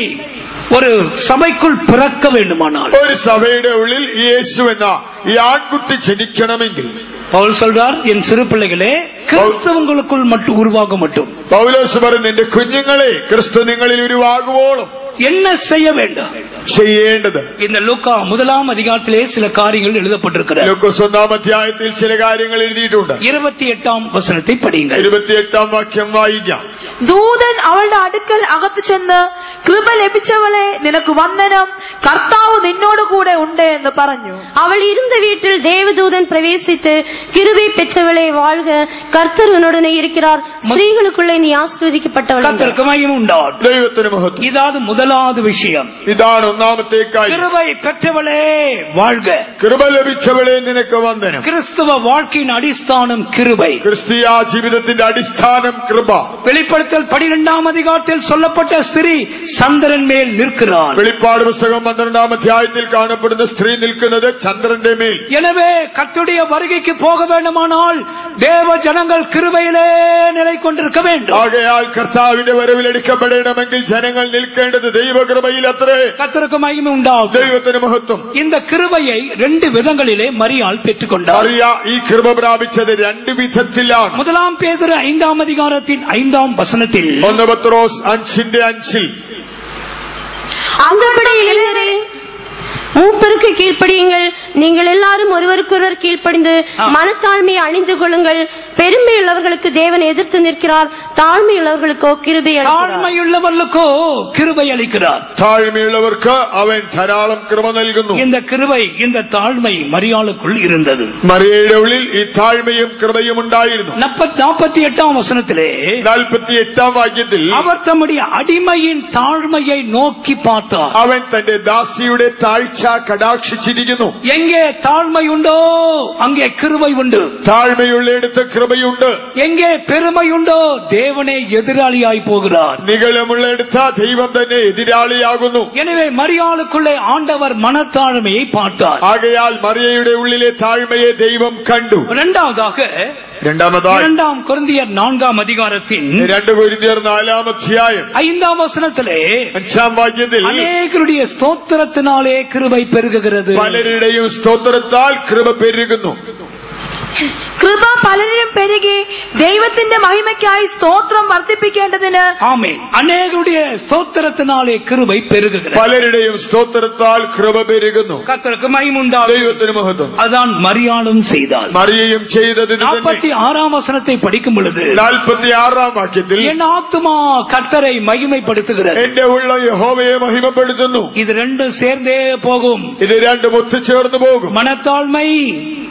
ஒரு சபைக்குள் பிறக்க வேண்டுமானால், ഒരു സഭയുടെ ഉള്ളിൽ യേശു എന്ന ഈ ആൺകുട്ടി ജനിക്കണമെങ്കിൽ பவுல் சொல்றார், என் சிறு பிள்ளைகளே கிறிஸ்தவங்களுக்குள் மட்டும் உருவாக மட்டும். പൗലോസ് പറയുന്നു, എന്റെ കുഞ്ഞുങ്ങളെ ക്രിസ്തു നിങ്ങളിൽ ഉരുവാകുവോളം என்ன செய்ய வேண்டும்? ചെയ്യേണ്ടത്. இந்த லூக்கா 1 அதிகாரத்திலே சில காரியங்கள் எழுதப்பட்டிருக்கிறது. ലൂക്കോസ് 1 അധ്യായത്തിൽ ചില കാര്യങ്ങൾ എഴുതിയിട്ടുണ്ട്. 28 വചനத்தை പഠിயுங்கள். 28 വാക്യം വായിക്കാം. ദൂതൻ അവളുടെ അടുക്കൽ അകത്തു ചെന്ന്, കൃപ ലഭിച്ചവളെ നിനക്ക് വന്ദനം, കർത്താവ് നിന്നോട് കൂടെ ഉണ്ട് എന്ന് പറഞ്ഞു. அவள் இருந்த வீட்டில் தேவதூதன் பிரவேசித்து, கிருபை பெற்றவளே வாழ்க, கர்த்தர் உன்னுடனே இருக்கிறார், ஸ்திரீகளுக்குள்ளே நீ ஆசீர்வதிக்கப்பட்டவள். கர்த்தருக்கு மகிமை உண்டாகட்டும். ദൈവത്തിന് മഹത്വം. இதாவது முதலாவது விஷயம். ഇതാണ് ഒന്നാമത്തെ കാര്യം. கிருபை பெற்றவளே வாழ்க. കൃപ ലഭിച്ചവളെ നിനക്ക് വന്ദനം. கிறிஸ்தவ வாழ்க்கையின் அடிஸ்தானம் கிருபை. ക്രിസ്തീയ ജീവിതത്തിന്റെ അടിസ്ഥാനം കൃപ. வெளிப்படுத்தல் 12 அதிகாரத்தில் சொல்லப்பட்ட ஸ்திரீ சந்திரன் மேல் நிற்கிறார். വെളിപ്പാട് പുസ്തകം 12 അധ്യായത്തിൽ കാണപ്പെടുന്ന സ്ത്രീ നിൽക്കുന്നത് ചന്ദ്രന്റെ മേൽ. எனவே கர்த்தருடைய வருகைக்கு போக வேண்டுமானால் தேவ ஜனங்கள் கிருபையிலே நிலை கொண்டிருக்க வேண்டும். ആകയാൽ കർത്താവിന്റെ വരവിൽ എടുക്കപ്പെടണമെങ്കിൽ ജനങ്ങൾ നിൽക്കേണ്ടത് ദൈവകൃപയിൽ അത്രേ. கர்த்தருக்கு மகிமை உண்டாகும். ദൈവത്തിന് മഹത്വം. இந்த கிருபையை 2 விதங்களிலே மரியாள் பெற்றுக்கொண்டார். മറിയ ഈ കൃപ പ്രാപിച്ചത് 2 വിധത്തിലാണ്. 1 பேதுரு 5 அதிகாரத்தின் 5 வசனத்தில் 1 പത്രോസ് 5:5 அந்தபடி இளைஞரே, மூப்பருக்கு கீழ்ப்படியுங்கள், நீங்கள் எல்லாரும் ஒருவருக்கொருவர் கீழ்ப்படிந்து மனத்தாழ்மையை அணிந்து கொள்ளுங்கள். பெருமையுள்ளவர்களுக்கு தேவன் எதிர்த்து நிற்கிறார், தாழ்மையுள்ளவர்களுக்கோ கிருபை அளிக்கிறார். தாழ்மையுள்ளவர்களுக்கோ கிருபை அளிக்கிறார். താഴ്മയുള്ളവർക്ക് അവൻ ധാരാളം കൃപ നൽകുന്നു. இந்த கிருபை, இந்த தாழ்மை மரியாளுக்குள் இருந்தது. മറിയയുടെ ഉള്ളിൽ ഈ താഴ്മയും കൃപയും ഉണ്ടായിരുന്നു. 48 வசனத்திலே 48 വാക്യത്തിൽ அவர் தம்முடைய அடிமையின் தாழ்மையை நோக்கி பார்த்தார். അവൻ തന്റെ ദാസിയുടെ താഴ്ച കടാക്ഷിച്ചിരിക്കുന്നു. எங்கே தாழ்மை உண்டோ அங்கே கிருபை உண்டு. താഴ്മയുള്ളിടത്ത് കൃപയുണ്ട്. எங்கே பெருமை உண்டோ தேவனே எதிராளியாய் போகிறார். നിഗളമുള്ളിടത്ത് ദൈവം തന്നെ എതിരാളിയാകുന്നു. எனவே மரியாளுக்குள்ளே ஆண்டவர் மனத்தாழ்மையை பார்த்தார். ആകയാൽ മറിയയുടെ ഉള്ളിലെ താഴ്മയെ ദൈവം കണ്ടു. இரண்டாவதாக 2 கொரிந்தியர் 4 அதிகாரத்தின் 2 കൊരിന്ത്യർ 4 അധ്യായം 5 വചനத்திலே 5 വാക്യത്തിൽ அநேகருடைய ஸ்தோத்திரத்தினாலே கிருபை பெருகுகிறது. പലരുടെയും സ്തോത്രത്താൽ കൃപ പെരുകുന്നു. കൃപ പലരിലും പെരുകി ദൈവത്തിന്റെ മഹിമയ്ക്കായി സ്തോത്രം വർദ്ധിപ്പിക്കേണ്ടതിന്. ஆமென். அநேகருடைய ஸ்தோத்திரத்தினாலே கிருபை பெருகுகிறது. പലരുടെയും സ്തോത്രത്താൽ കൃപ പെരുകുന്നു. கர்த்தருக்கு மகிமை உண்டாகும். ദൈവത്തിന് മഹത്വം. அதான் மரியாளும் செய்தாள். മറിയയും ചെയ്തതിന് തന്നെ 46 வசனத்தை படிக்கும் பொழுது 46 വാക്യത്തിൽ என் ஆத்துமா கர்த்தரை மகிமைப்படுத்துகிறது. എന്റെ ഉള്ളം യഹോവയെ മഹിമപ്പെടുത്തുന്നു. இது 2 சேர்ந்தே போகும். ഇത് രണ്ടും ഒത്തുചേർന്ന് പോകും. மனத்தாழ்மை,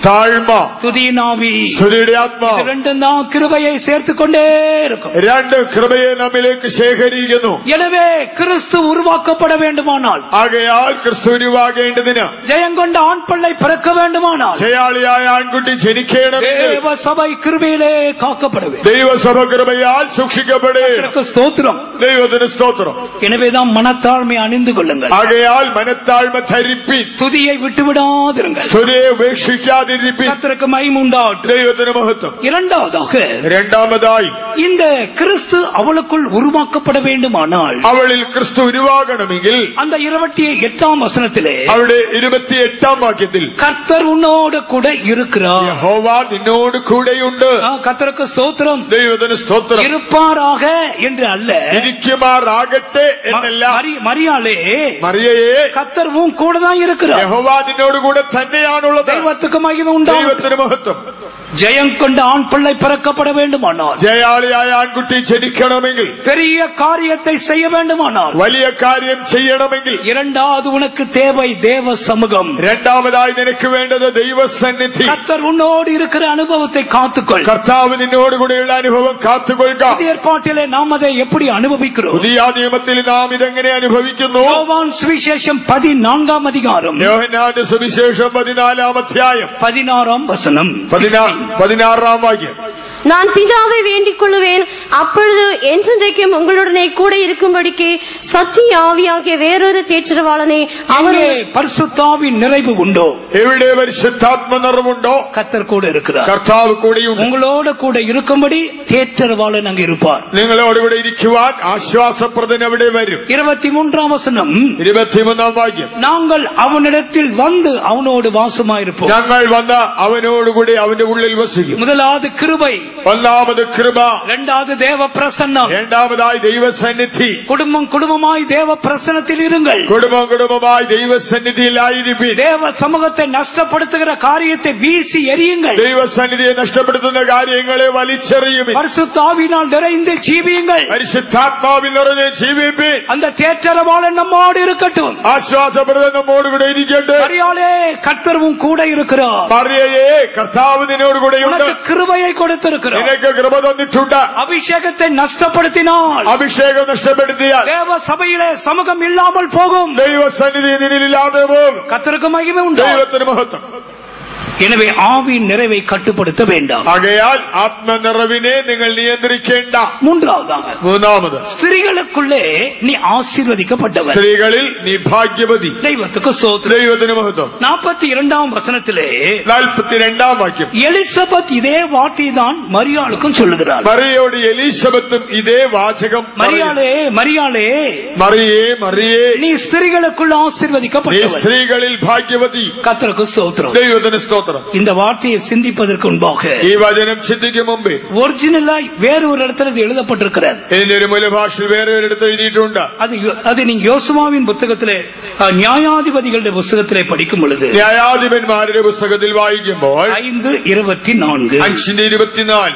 താഴ്മ, துதியினாவி, സ്തുതിയുടെ ആത്മാവ്, இது 2 தான் கிருபையை சேர்த்துக் கொண்டே இருக்கும். 2 കൃപയെ നമ്മിലേക്ക് ശേഖരിക്കുന്നു. எனவே கிறிஸ்து உருவாக்கப்பட வேண்டுமானால், ആകയാൽ ക്രിസ്തു ഉരുവാകേണ്ടതിന്, ஜெயங்கொண்ட ஆண் பிள்ளை பிறக்க வேண்டுமானால், ജയാളിയായ ആൺകുട്ടി ജനിക്കണമെങ്കിൽ தேவ சபை கிருபையிலே காக்கப்பட வேண்டும். ദൈവസഭ കൃപയാൽ സൂക്ഷിക്കപ്പെടേണം. ஸ்தோத்திரம். ദൈവത്തിന് സ്തോത്രം. எனவேதான் மனத்தாழ்மை அணிந்து கொள்ளுங்கள். ആകയാൽ മനത്താഴ്മ ധരിപ്പിൻ. துதியை விட்டுவிடாதிருங்கள். സ്തുതിയെ ഉപേക്ഷിക്കാതിരിപ്പിൻ. கர்த்தருக்கு மகிமை உண்டாகட்டும். ദൈവത്തിന് മഹത്വം. இரண்டாவதாக, രണ്ടാമതായി இந்த கிறிஸ்து அவளுக்குள் உருவாக்கப்பட வேண்டுமானால், അവളിൽ ക്രിസ്തു ഉരുവാകണമെങ്കിൽ அந்த 28 வசனத்திலே അവിടെ 28 വാക്യത്തിൽ கர்த்தர் உன்னோடு கூட இருக்கிறார். യഹോവ നിന്നോട് കൂടെയുണ്ട്. கர்த்தருக்கு ஸ்தோத்திரம். ദൈവത്തിന് സ്തോത്രം. இருப்பாராக என்று அல்ல, ഇരിക്കുമാറാകട്ടെ എന്നല്ല, மரியாளே മറിയയെ கர்த்தர் உன் கூட தான் இருக்கிறார். യഹോവ നിന്നോട് കൂടെ തന്നെയാണുള്ളത്. தெய்வத்துக்கு மகிமை உண்டாகும். ദൈവത്തിന് മഹത്വം. മഹത്വം. ஜெயம் கொண்ட ஆண் பிள்ளை பிறக்கப்பட வேண்டுமானால், ജയാളിയായ ആൺകുട്ടി ജനിക്കണമെങ്കിൽ, பெரிய காரியத்தை செய்ய வேண்டுமானால், വലിയ കാര്യം ചെയ്യണമെങ്കിൽ, இரண்டாவது உனக்கு தேவை தேவ சமூகம். രണ്ടാമതായി നിനക്ക് വേണ്ടത് ദൈവസന്നിധി. கர்த்தர் உன்னோடு இருக்கிற அனுபவத்தை காத்துக்கொள். കർത്താവ് നിന്നോട് കൂടെയുള്ള അനുഭവം കാത്തുകൊള്ളുക. புதிய ஏற்பாட்டிலே நாம் அதை எப்படி அனுபவிக்கிறோம்? പുതിയ നിയമത്തിൽ നാം ഇതെങ്ങനെ അനുഭവിക്കുന്നു? யோவான் சுவிசேஷம் 14ஆம் அதிகாரம் യോഹന്നാന്റെ സുവിശേഷം 14-ാം അധ്യായം 16ஆம் வசனம். 16-ാം വാക്യം. நான் பிதாவை வேண்டிக் கொள்ளுவேன், அப்பொழுது என்றென்றைக்கும் உங்களுடனே கூட இருக்கும்படிக்கு சத்திய ஆவியாகிய வேறொரு தேற்றரவாளனை அவரே பரிசுத்தாவின் நிறைவு உண்டோ? എവിടെ പരിശുദ്ധാത്മ നിറവുണ്ടോ? கர்த்தர் கூட இருக்கிறார். കർത്താവ് കൂടെയുണ്ട്. உங்களோட கூட இருக்கும்படி தேற்றரவாளன் அங்கு இருப்பார். നിങ്ങളോടുകൂടെ ഇരിക്കുവാൻ ആശ്വാസപ്രദൻ അവിടെ വരും. 23ஆம் வசனம். 23-ാം വാക്യം. நாங்கள் அவனிடத்தில் வந்து அவனோடு வாசமாயிருப்போம். ഞങ്ങൾ വന്ന അവനോടുകൂടി അവന്റെ ഉള്ളിൽ വസിക്കും. முதலாவது கிருபை, ഒന്നാമത് കൃപ, இரண்டாவது தேவ பிரசன்னம், രണ്ടാമതായി ദൈവസന്നിധി. குடும்பம் குடும்பமாய் தேவ பிரசன்னத்தில் இருங்கள். കുടുംബം കുടുംബമായി ദൈവസന്നിധിയിലായിരിക്കും. தேவ சமூகத்தை நஷ்டப்படுத்துகிற காரியத்தை வீசி எறியுங்கள். ദൈവസന്നിധിയെ നഷ്ടപ്പെടുത്തുന്ന കാര്യങ്ങളെ വലിച്ചെറിയുവിൻ. பரிசுத்த ஆவியினால் நிறைந்து ஜீவியுங்கள். പരിശുദ്ധാത്മാവിൽ നിറഞ്ഞ് ജീവിപ്പിൻ. அந்த தேற்றரவாளன் நம்மோடு இருக்கட்டும். ആശ്വാസപ്രദൻ നമ്മോടുകൂടെ ഇരിക്കട്ടെ. மரியாளே, கர்த்தரும் கூட இருக்கிறார். മറിയയെ, കർത്താവ് നിന്നോടുകൂടെയുണ്ട്. உனக்கு கிருபையை கொடுத்திருக்கிறார். നിനക്ക് കൃപ തന്നിട്ടുണ്ട്. அபிஷேகத்தை நஷ்டப்படுத்தினால், അഭിഷേകം നഷ്ടപ്പെടുത്തിയാൽ தேவ சபையிலே சமூகம் இல்லாமல் போகும். ദൈവസന്നിധി നിന്നിലില്ലാതെ പോകും. கர்த்தருக்கு மகிமை உண்டு. ദൈവത്തിന് മഹത്വം. எனவே ஆவியின் நிறைவை கட்டுப்படுத்த வேண்டாம். ആകയാൽ ആത്മനിറവിനെ നിങ്ങൾ നിയന്ത്രിക്കേണ്ട. மூன்றாவதாக, മൂന്നാമത്, ஸ்திரீகளுக்குள்ளே நீ ஆசீர்வதிக்கப்பட்டவர். സ്ത്രീകളിൽ നീ ഭാഗ്യവതി. தெய்வத்துக்கு ஸ்தோத்திரம். ദൈവത്തിന് മഹത്വം. 42ஆம் வசனத்திலே 42-ാം വാക്യം. எலிசபெத் இதே வார்த்தை தான் மரியாளுக்கும் சொல்லுகிறார். മറിയയോട് എലീശബത്തും ഇതേ വാചകം പറയുന്നു. மரியாளே, மரியாளே, മറിയേ, മറിയേ, நீ ஸ்திரீகளுக்குள்ள നീ ஆசீர்வதிக்கப்பட்டவர். സ്ത്രീകളിൽ ഭാഗ്യവതി. கர்த்தருக்கு ஸ்தோத்திரம். ദൈവത്തിന് സ്തോത്രം. இந்த வார்த்தையை சிந்திப்பதற்கு முன்பாக ഈ വചനം ചിന്തിക്കും മുമ്പേ ஒரிஜினலாய் வேற ஒரு இடத்துல இது எழுதப்பட்டிருக்கிறது. ഇതിന്റെ ഒരു മൂലഭാഷയിൽ വേറെ ഒരിടത്ത് എഴുതിയിട്ടുണ്ട്. அது நீங்க யோசுவாவின் புத்தகத்திலே, நியாயாதிபதிகளுடைய புத்தகத்திலே படிக்கும் பொழுது ന്യായാധിപന്മാരുടെ പുസ്തകത്തിൽ വായിക്കുമ്പോൾ 5:24 5:24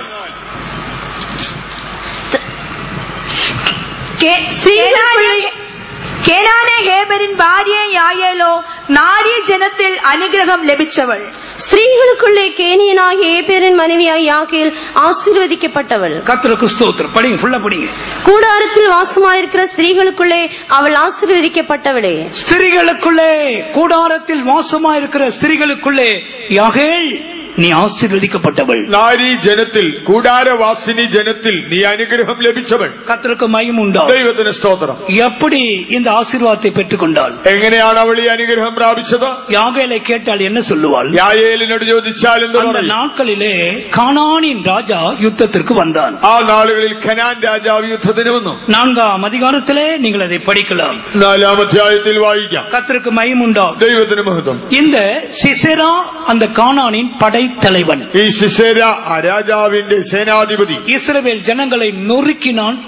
കേനാനെ ഹേബരിൻ ഭാര്യ യായേലോ നാരീ ജനത്തിൽ അനുഗ്രഹം ലഭിച്ചവൾ. ஸ்திரீகளுக்குள்ளே கேனியனாகிய ஏபேரின் மனைவியாய் யாகேல் ஆசீர்வதிக்கப்பட்டவள். கர்த்தருக்கு ஸ்தோத்திரம். படிங்க, ஃபுல்லா படிங்க. கூடாரத்தில் வாசமாயிருக்கிற ஸ்திரீகளுக்குள்ளே அவள் ஆசீர்வதிக்கப்பட்டவளே. ஸ்திரீகளுக்குள்ளே, கூடாரத்தில் வாசமாயிருக்கிற ஸ்திரீகளுக்குள்ளே யாகேல் நீ ஆசீர்வதிக்கப்பட்டவள். നാരീ ജനത്തിൽ, കൂടാരവാസിനി ജനത്തിൽ നീ അനുഗ്രഹം ലഭിച്ചവൾ. கர்த்தருக்கு மகிமை உண்டா? ദൈവത്തിന് സ്തോത്രം. எப்படி இந்த ஆசீர்வாதத்தை பெற்றுக்கொண்டாள்? എങ്ങനെയാണ് അവൾ ഈ അനുഗ്രഹം പ്രാപിച്ചത്? யாகேலை கேட்டால் என்ன சொல்லுவாள்? യായേലിനോട് ചോദിച്ചാൽ എന്ത് அந்த പറയും? நாட்களிலே கானானின் ராஜா யுத்தத்திற்கு வந்தான். ആ നാളുകളിൽ കനാൻ രാജാവ് യുദ്ധത്തിന് വന്നു. 4ஆம் அதிகாரத்திலே நீங்கள் அதை படிக்கலாம். 4-ാം അധ്യായത്തിൽ വായിക്കാം. கர்த்தருக்கு மகிமை உண்டா? ദൈവത്തിന് മഹത്വം. இந்த சிசெரா அந்த கானானின் படை தலைவன். ഈ സിസേര രാജാവിന്റെ സേനാധിപതി இஸ்ரவேல் ஜனங்களை நொறுக்கினான்,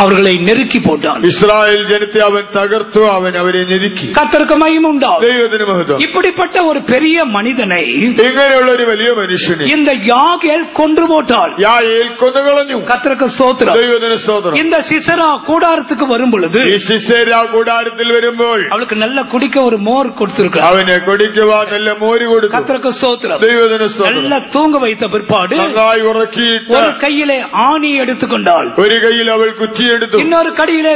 அவர்களை நெருக்கி போட்டான். ഇസ്രായേൽ ജനത്തെ അവൻ തകർത്തു, അവൻ അവരെ ഞെരുക്കി. கர்த்தருக்கு மகிமை உண்டா? ദൈവത്തിന് മഹത്വം. இப்படிப்பட்ட ஒரு பெரிய மனிதனை ഇങ്ങനെയുള്ള ഒരു വലിയ മനുഷ്യനെ இந்த யாகேல் கொன்று போட்டாள். യായേൽ കൊന്നുകളഞ്ഞു. கர்த்தருக்கு ஸ்தோத்திரம். ദൈവത്തിന് സ്തോത്രം. இந்த சிசரா கூடாரத்துக்கு வரும் பொழுது ഈ സിസേര കൂടാരത്തിൽ വരുമ്പോൾ அவளுக்கு நல்ல குடிக்க ஒரு மோர் கொடுத்திருக்கிறார். അവന് കുടിക്കുവാൻ നല്ല മോര് കൊടുത്തു. கர்த்தருக்கு ஸ்தோத்திரம். ദൈവത്തിന് സ്തോത്രം. நல்லா தூங்க வைத்த பிற்பாடு നന്നായി ഉറക്കിയിട്ട് ஒரு கையிலே ஆணி எடுத்துக்கொண்டாள். ഒരു കയ്യിൽ അവൾ കുറ്റിയെടുത്തു. இன்னொரு கையிலே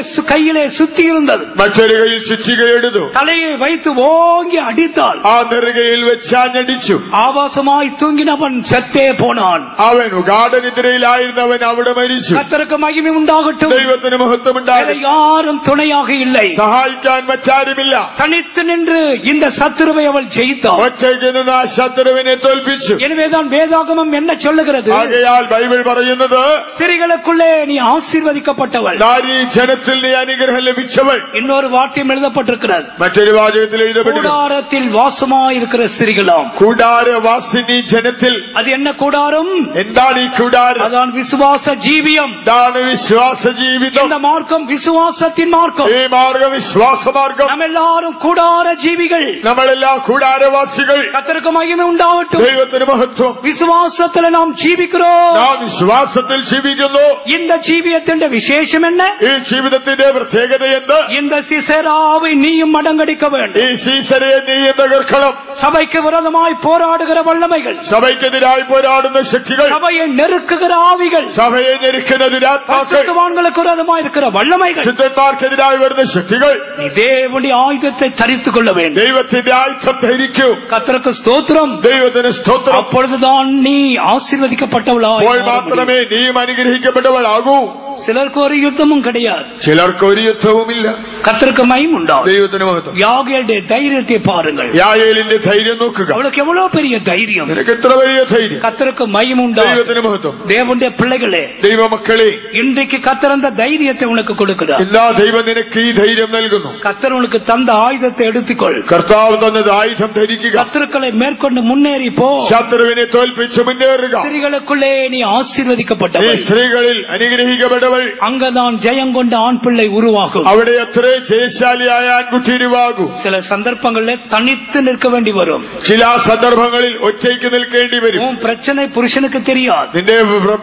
சுத்தி இருந்தது. മറ്റൊരു കയ്യിൽ ചുറ്റികയെടുത്തു. தலையை வைத்து ஓங்கி அடித்தாள். ആ നെറുകയിൽ വെച്ചാഞ്ഞടിച്ചു. ஆபாசமாய் தூங்கினவன் செத்தே போனான். അവൻ ഗാഠനിദ്രയിലായിരുന്നവൻ അവിടെ മരിച്ചു. கர்த்தருக்கு மகிமை உண்டாகட்டும். ദൈവത്തിന് മഹത്വമുണ്ടാകട്ടെ. யாரும் துணையாக இல்லை. സഹായിക്കാൻ മറ്റാരുമില്ല. தனித்து நின்று இந்த சத்துருவை அவள் ஜெயித்தாள். ഒറ്റയ്ക്ക് നിന്ന് ആ ശത്രുവിനെ തോൽപ്പിച്ചു. எனவேதான் வேதாகமம் என்ன சொல்லுகிறது? ആകയാൽ ബൈബിൾ പറയുന്നത്, ஸ்திரீகளுக்குள்ளே நீ ஆசீர்வதிக்கப்பட்ட ஆசீர்வதிக்கப்பட்டவள். നാരീ ജനത്തിൽ നീ അനുഗ്രഹം ലഭിച്ചവൾ. இன்னொரு வாக்கியம் எழுதப்பட்டிருக்கிறது. മറ്റൊരു വാചകത്തിൽ എഴുതപ്പെട്ടിട്ടുണ്ട്, கூடாரத்தில் வாசமாயிருக்கிற ஸ்திரீகளாம். കൂടാരവാസിനി ജനത്തിൽ. அது என்ன கூடாரம்? എന്താണ് ഈ കൂടാരം? அதான் விசுவாச ஜீவியம். ഇതാണ് വിശ്വാസ ജീവിതം. இந்த மார்க்கம் விசுவாசத்தின் மார்க்கம். ഈ മാർഗം വിശ്വാസ മാർഗം. நம்ம எல்லாரும் கூடார ஜீவிகள். നമ്മളെല്ലാം കൂടാരവാസികൾ. கர்த்தருக்கு மகிமை உண்டாகட்டும். ദൈവത്തിന് മഹത്വം. விசுவாசத்துல நாம் ஜீவிக்கிறோம். നാം വിശ്വാസത്തിൽ ജീവിക്കുന്നു. இந்த ஜீவியத்தின் விசேஷம் என்ன? ഈ ജീവിതത്തിന്റെ പ്രത്യേകത എന്ത്? இந்த சிசராவை நீயும் மடங்கடிக்க வேண்டும். ഈ സീസരയെ നീയും തകർക്കണം. சபைக்கு விரோதமாய் போராடுகிற வல்லமைகள், സഭയ്ക്കെതിരായി പോരാടുന്ന ശക്തികൾ, சபையை நெருக்குகிற ஆவிகள், സഭയെ ഞെരുക്കുന്ന ദുരാത്മാക്കൾ, பரிசுத்தவான்களுக்கு விரோதமாய் இருக்கிற வல்லமைகள், ശുദ്ധന്മാർക്കെതിരായി വരുന്ന ശക്തികൾ, நீ தேவனுடைய ஆயுதத்தை தரித்துக் கொள்ள வேண்டும். ദൈവത്തിന്റെ ആയുധം ധരിക്കൂ. கர்த்தருக்கு ஸ்தோத்திரம். ദൈവത്തിന് സ്തോത്രം. அப்பொழுதுதான் நீ ஆசீர்வதிக்கப்பட்டவளாய் അപ്പോൾ മാത്രമേ നീയും അനുഗ്രഹിക്കപ്പെട്ടവളാകൂ. சிலருக்கு ஒரு யுத்தமும் கிடையாது. ചിലർക്ക് ഒരു യുദ്ധവുമില്ല. கர்த்தருக்கு மகிமை உண்டாகும். ദൈവത്തിന് മഹത്വം. யாகேலுடைய தைரியத்தை பாருங்கள். യായേലിന്റെ ധൈര്യം നോക്കുക. அவளுக்கு எவ்வளவு பெரிய தைரியம். നിനക്ക് എത്ര വലിയ ധൈര്യം. கர்த்தருக்கு மகிமை உண்டாகும். ദൈവത്തിന് മഹത്വം. தேவனுடைய பிள்ளைகளே, ദൈവമക്കളെ, இன்றைக்கு கர்த்தர் அந்த தைரியத்தை உனக்கு கொடுக்கிறார். ഇല്ലാ ദൈവം നിനക്ക് ഈ ധൈര്യം നൽകുന്നു. கர்த்தர் உனக்கு தந்த ஆயுதத்தை எடுத்துக்கொள். കർത്താവ് തന്നത് ആയുധം ധരിക്കുക. சத்துருக்களை மேற்கொண்டு முன்னேறி போ. ശത്രുവിനെ തോൽപ്പിച്ച് മുന്നേറുക. ஸ்திரீகளுக்குள்ளே நீ ഈ ஆசீர்வதிக்கப்பட்டவள். സ്ത്രീകളിൽ അനുഗ്രഹിക്കപ്പെട്ടവൾ. அங்கதான் ஜெயம் கொண்ட ஆண் பிள்ளை உருவாகும். അവിടെ അത്രേ ജയശാലിയായ ആൺകുട്ടി ഉരുവാകൂ. சில சந்தர்ப்பங்களில் தனித்து நிற்க வேண்டி வரும். ചില സന്ദർഭങ്ങളിൽ ഒറ്റയ്ക്ക് നിൽക്കേണ്ടി വരും. உன் பிரச்சனை புருஷனுக்கு தெரியாது. നിന്റെ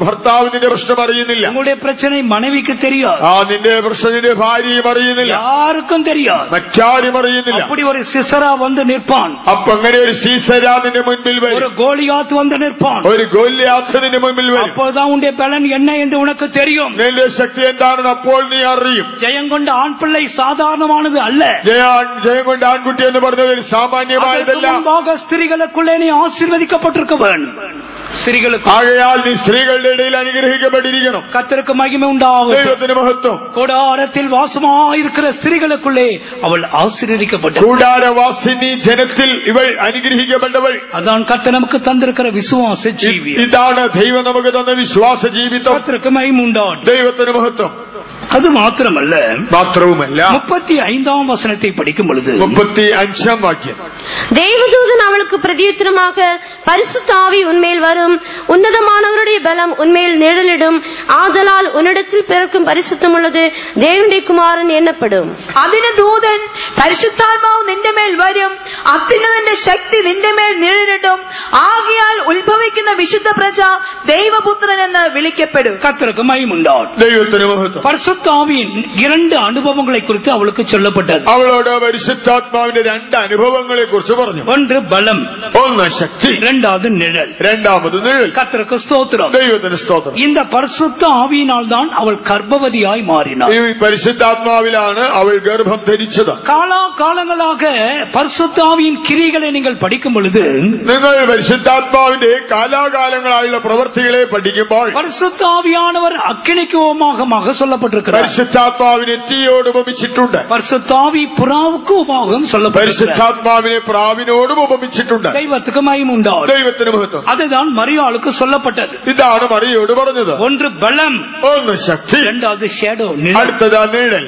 ഭർത്താവ് നിന്റെ പ്രശ്നം അറിയുന്നില്ല. உங்களுடைய பிரச்சனை மனைவிக்கு தெரியாது. നിന്റെ പ്രശ്നം നിന്റെ ഭാര്യയും അറിയുന്നില്ല. யாருக்கும் தெரியாது. മറ്റാരും അറിയുന്നില്ല. அப்படி ஒரு சிசரா வந்து நிற்பான். അപ്പൊ അങ്ങനെ ഒരു സീസരാ നിന്റെ മുൻപിൽ ஒரு വരും. கோலியாத் வந்து நிற்பான். ഒരു ഗോല്യാത്ത് നിന്റെ മുൻപിൽ വരും. அப்போதான் உன்னுடைய பலன் என்ன என்று உனக்கு தெரியும். നിന്റെ ശക്തി എന്താണെന്ന് അപ്പോൾ നീ അറിയും. ஜெயம் கொண்ட ஆண் பிள்ளை சாதாரணமானது அல்ல. ജയം കൊണ്ട് ആൺകുട്ടി എന്ന് പറഞ്ഞത് സാമാന്യമായതല്ല. ஸ்திரீகளுக்குள்ளே நீ ஆசீர்வதிக்கப்பட்டிருக்க வேண்டும். ஸ்திரீகளுக்கு ആകയാൽ നീ സ്ത്രീകളുടെ ഇടയിൽ അനുഗ്രഹിക്കപ്പെട്ടിരിക്കണം. கர்த்தருக்கு மகிமை உண்டாகும். ദൈവത്തിന് മഹത്വം. கூடாரத்தில் வாசமாயிருக்கிற ஸ்திரீகளுக்குள்ளே அவள் ஆசீர்வதிக்கப்பட்டாள். കൂടാരവാസിനി ജനത്തിൽ ഇവൾ അനുഗ്രഹിക്കപ്പെട്ടവൾ. அதான் கர்த்தர் நமக்கு தந்திருக்கிற விசுவாச ஜீவியம். ഇതാണ് ദൈവം നമുക്ക് തന്ന വിശ്വാസ ജീവിതം. கர்த்தருக்கு மகிமை உண்டாகும். ദൈവത്തിന് മഹത്വം. அது மாத்திரமல்ல, മാത്രവുമല്ല 35ஆம் வசனத்தை படிக்கும் பொழுது 35ஆம் വാക്യം, தேவதூதன் அவளுக்கு பிரதியுத்தரமாக, பரிசுத்த ஆவி உன்மேல் வரும், உன்னதமானவருடைய பலம் உன்மேல் நிழலிடும், ஆதலால் உன்னிடத்தில் பிறக்கும் பரிசுத்தம் உள்ளது தேவனுடைய குமாரன் എണ്ണപ്പെടും. അതിന് ദൂതൻ, പരിശുദ്ധാത്മാവ് നിന്റെ മേൽ വരും, അത്യുന്നതന്റെ ശക്തി നിന്റെ മേൽ നിഴലിടും, ആകയാൽ ഉത്ഭവിക്കുന്ന വിശുദ്ധ പ്രജ ദൈവപുത്രൻ എന്ന് വിളിക്കപ്പെടും. கர்த்தருக்கு மகிமை உண்டாகும். ദൈവത്തിന് മഹത്വം. பரிசுத்த ஆவியின் 2 அனுபவங்களை குறித்து அவளுக்கு சொல்லப்பட்டது. അവളോട് പരിശുദ്ധാത്മാവിന്റെ 2 അനുഭവങ്ങളെ കുറിച്ച് പറഞ്ഞു. ஒன்று பலம், ഒന്ന് ശക്തി, இரண்டாவது நிழல். രണ്ടാമത് നിഴൽ. கர்த்தருக்கு ஸ்தோத்திரம். ദൈവത്തിന് സ്തോത്രം. இந்த பரிசுத்த ஆவியினால் தான் அவள் கர்ப்பவதியாய் மாறினாள். ഈ പരിശുദ്ധാത്മാവിലാണ് അവൾ ഗർഭം ധരിച്ചത്. காலங்களாக பரிசுத்த ஆவியின் கிரிகளை நீங்கள் படிக்கும் பொழுது, നിങ്ങൾ പരിശുദ്ധാത്മാവിന്റെ കാലാകാലങ്ങളായുള്ള പ്രവൃത്തികളെ പഠിക്കുമ്പോൾ பரிசுத்த ஆவியானவர் அக்கினிக்கு உபமாகமாக சொல்லப்பட்டிருக்கிறார். പരിശുദ്ധാത്മാവിനെ തീയോട് ഉപമിച്ചിട്ടുണ്ട്. பரிசுத்த ஆவி புறாவுக்கு உபமாகம் சொல்லப்பட்டிருக்கிறார். പരിശുദ്ധാത്മാവിനെ പ്രാവിനോടും ഉപമിച്ചിട്ടുണ്ട്. தெய்வத்துக்கு மகிமை உண்டாகும். ദൈവത്തിന് മഹത്വം. அதுதான் மரியாளுக்கு சொல்லப்பட்டது. ഇതാണ് മറിയോട് പറഞ്ഞത്. ஒன்று பலம், ഒന്ന് ശക്തി, இரண்டாவது ஷேடோ. അടുത്തത് നിഴൽ.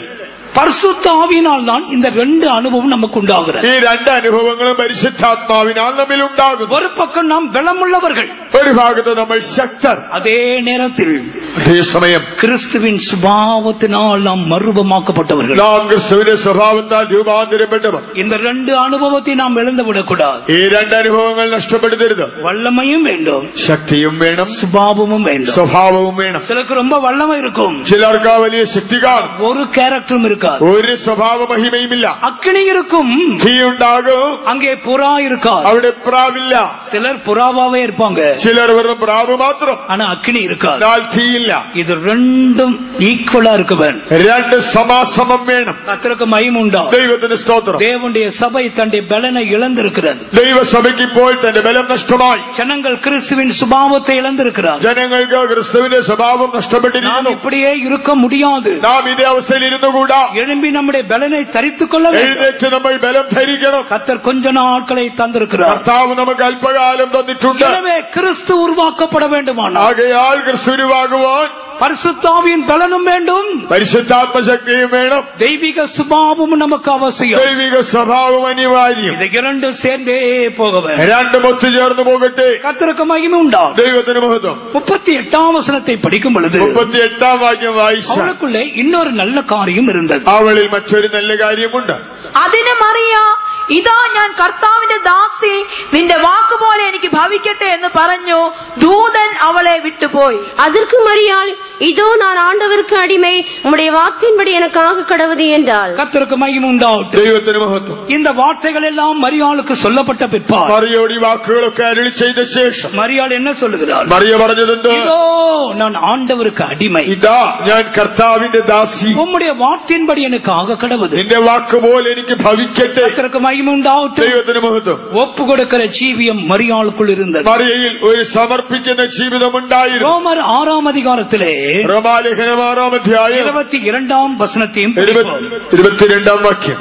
பரிசுத்த ஆவியினால் தான் இந்த 2 அனுபவம் நமக்கு உண்டாகிறது. ഈ 2 അനുഭവങ്ങളും പരിശുദ്ധാത്മാവിനാൽ നമ്മിൽ ഉണ്ടാകുന്നു. ஒரு பக்கம் நாம் பலமுள்ளவர்கள், ഒരു ഭാഗത്ത് നമ്മൾ ശക്തർ, அதே நேரத்தில் അതേസമയം கிறிஸ்துவின் சுபாவத்தினால் நாம் மறுரூபமாக்கப்பட்டவர்கள். നാം ക്രിസ്തുവിന്റെ സ്വഭാവത്താൽ രൂപാന്തരപ്പെട്ടവർ. இந்த 2 அனுபவத்தை நாம் இழந்துவிடக்கூடாது. ഈ 2 അനുഭവങ്ങൾ നഷ്ടപ്പെടുത്തരുത്. வல்லமையும் வேண்டும், ശക്തിയും വേണം, சுபாவமும் வேண்டும். സ്വഭാവവും വേണം. சிலருக்கு ரொம்ப வல்லமை இருக்கும், ചിലർക്ക് വലിയ ശക്തി കാണും, ஒரு கேரக்டரும் இருக்காது. ഒരു സ്വഭാവ മഹിമയുമില്ല. அக்கினி இருக்கும், തീ ഉണ്ടാകും, அங்கே புறா இருக்காது. അവിടെ പ്രാവില്ല. சிலர் புறாவாவே இருப்பாங்க, ചിലർ വെറും പ്രാവ് മാത്രം, ஆனா அக்கினி இருக்காது. എന്നാൽ തീയില്ല. இது 2ம் ஈக்குவலா இருக்க வேண்டும். 2 സമാസമം വേണം. கர்த்தருக்கு மகிமை உண்டாகும். ദൈവത്തിന് സ്തോത്രം. தேவனுடைய சபை தன்னுடைய பலனை இழந்திருக்கிறது. ദൈവസഭയ്ക്ക് ഇപ്പോൾ തന്റെ ബലം നഷ്ടമായി. ஜனங்கள் கிறிஸ்துவின் சுபாவத்தை இழந்திருக்கிறார். ജനങ്ങൾക്ക് ക്രിസ്തുവിന്റെ സ്വഭാവം நாம் നഷ്ടപ്പെട്ടിരിക്കുന്നു. இப்படியே இருக்க முடியாது. നാം ഇതേ അവസ്ഥയിൽ ഇരുന്നുകൂടാ. எழும்பி நம்முடைய பலனை தரித்துக் கொள்ள வேண்டும். എഴുന്നേറ്റ് നമ്മൾ ബലം ധരിക്കണം. கர்த்தர் கொஞ்ச நாட்களை தந்திருக்கிறார். കർത്താവ് നമുക്ക് അല്പകാലം തന്നിട്ടുണ്ട്. எனவே கிறிஸ்து உருவாக்கப்பட வேண்டுமானால் ആകയാൽ ക്രിസ്തു ഉരുവാകുവാൻ பரிசுத்தாவியின் பலனும் வேண்டும், പരിശുദ്ധാത്മ ശക്തിയും വേണം, தெய்வீக சுபாவமும் நமக்கு அவசியம். ദൈവിക സ്വഭാവം അനിവാര്യം. இது இரண்டும் சேர்ந்தே போக வேண்டும். രണ്ടും ഒത്തുചേർന്ന് പോകട്ടെ. கர்த்தருக்கு மகிமை உண்டாகும். ദൈവത്തിന് മഹത്വം. 38ஆம் வசனத்தை படிக்கும் பொழுது 38ാം വാക്യം വായിച്ചാൽ அவளுக்குள்ளே இன்னொரு நல்ல காரியம் இருந்தது. അവളിൽ മറ്റൊരു നല്ല കാര്യമുണ്ട്. അതിന് മറിയ, ഇതാ ഞാൻ കർത്താവിന്റെ ദാസി, നിന്റെ വാക്കുപോലെ എനിക്ക് ഭവിക്കട്ടെ എന്ന് പറഞ്ഞു ദൂതൻ അവളെ വിട്ടുപോയി. அதற்கு மரியாள், இதோ நான் ஆண்டவருக்கு அடிமை, உம்முடைய வார்த்தையின்படி எனக்கு ஆக கடவுது என்றாள். கர்த்தருக்கு மகிமை உண்டாகட்டும். ദൈവത്തിന് മഹത്വം. இந்த வார்த்தைகள் எல்லாம் மரியாளுக்கு சொல்லப்பட்ட பிற்பாடு മറിയോട് ഈ വാക്കുകളൊക്കെ അരുളി ചെയ്ത ശേഷം மரியாள் என்ன சொல்லுகிறாள்? മറിയ പറഞ്ഞതെന്ത്? இதோ நான் ஆண்டவருக்கு அடிமை, ഇതാ ഞാൻ കർത്താവിന്റെ ദാസി, உம்முடைய வார்த்தையின்படி எனக்கு ஆக கடவுது. നിന്റെ വാക്കുപോലെ എനിക്ക് ഭവിക്കട്ടെ. கர்த்தருக்கு மகிமை உண்டாகட்டும். ദൈവത്തിന് മഹത്വം. ஒப்பு கொடுக்கிற ஜீவியம் மரியாளுக்குள் இருந்தது. മറിയയിൽ ഒരു സമർപ്പിക്കുന്ന ജീവിതമുണ്ടായിരുന്നു. ரோமர் 6ஆம் அதிகாரத்திலே റോമാലേഖനം 6ാം അധ്യായം 22ஆம் வசனத்தையும் படிப்போம். 22ാം വാക്യം.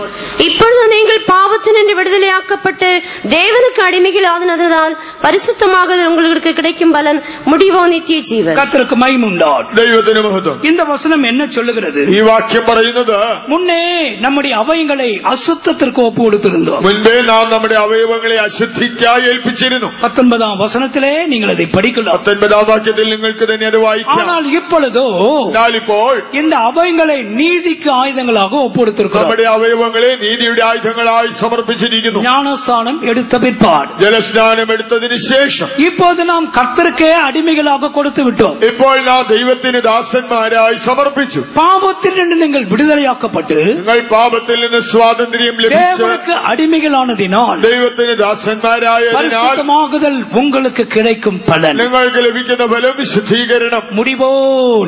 இப்பொழுது நீங்கள் பாவத்தினின்று விடுதலையாக்கப்பட்டு தேவனுக்கு அடிமைகள் ஆனதினால் பரிசுத்தமாக உங்களுக்கு கிடைக்கும் பலன் முடிவோ நித்திய ஜீவன். கர்த்தருக்கு மகிமை உண்டாகட்டும். ദൈവത്തിന് മഹത്വം. இந்த வசனம் என்ன சொல்லுகிறது? ഈ വാക്യം പറയുന്നത്, முன்னே நம்முடைய அவயங்களை அசுத்தத்திற்கு ஒப்பு கொடுத்திருந்தோம். മുൻപേ നാം നമ്മുടെ അവയവങ്ങളെ അശുദ്ധിക്കായി ഏൽപ്പിച്ചിരുന്നു. 19ஆம் வசனத்திலே நீங்கள் அதை படிக்கலாம். 19ാം വാക്യത്തിൽ നിങ്ങൾക്ക് തന്നെ അത് വായിക്കാം. ஆனால் இப்பொழுதோ എന്നാൽ ഇപ്പോൾ இந்த அவயங்களை நீதிக்கு ஆயுதங்களாக ஒப்பு கொடுத்திருக்கிறோம். നമ്മുടെ അവയവങ്ങളെ നീതിയുടെ ആയുധങ്ങളായി സമർപ്പിച്ചിരിക്കുന്നു. ஞானஸ்தானம் எடுத்த பிற்பாடு ജലസ്നാനം എടുത്തതിന് ശേഷം இப்போது நாம் கர்த்தருக்கே அடிமைகளாக கொடுத்து விட்டோம். ഇപ്പോൾ നാം ദൈവത്തിന് ദാസന്മാരായി സമർപ്പിച്ചു. பாவத்தில் நின்று நீங்கள் விடுதலையாக்கப்பட்டு നിങ്ങൾ പാപത്തിൽ നിന്ന് സ്വാതന്ത്ര്യം ലഭിച്ചു தேவனுக்கு அடிமைகளானதினால் ദൈവത്തിന് ദാസന്മാരായതിനാൽ பரிசுத்தமாகுதல் உங்களுக்கு கிடைக்கும் பலன், നിങ്ങൾക്ക് ലഭിക്കുന്ന ഫലം വിശുദ്ധീകരണം, முடிவோ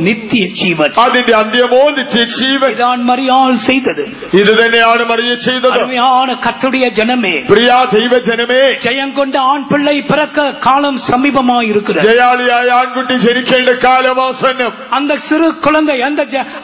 நித்திய ஜீவன். അതിന്റെ അന്ത്യമോ നിത്യജീവൻ. இதான் மரியாள் செய்தது. ഇത് തന്നെയാണ് മറിയ ചെയ്തത്. அருமையான கர்த்தருடைய ஜனமே, പ്രിയ ദൈവജനമേ, ஜெயங்கொண்ட ஆண் பிள்ளை பிறக்க காலம் சமீபமாய் இருக்கிறது. ജയാളിയായ ആൺകുട്ടി ജനിക്കേണ്ട കാലമാസന്നം. அந்த சிறு குழந்தை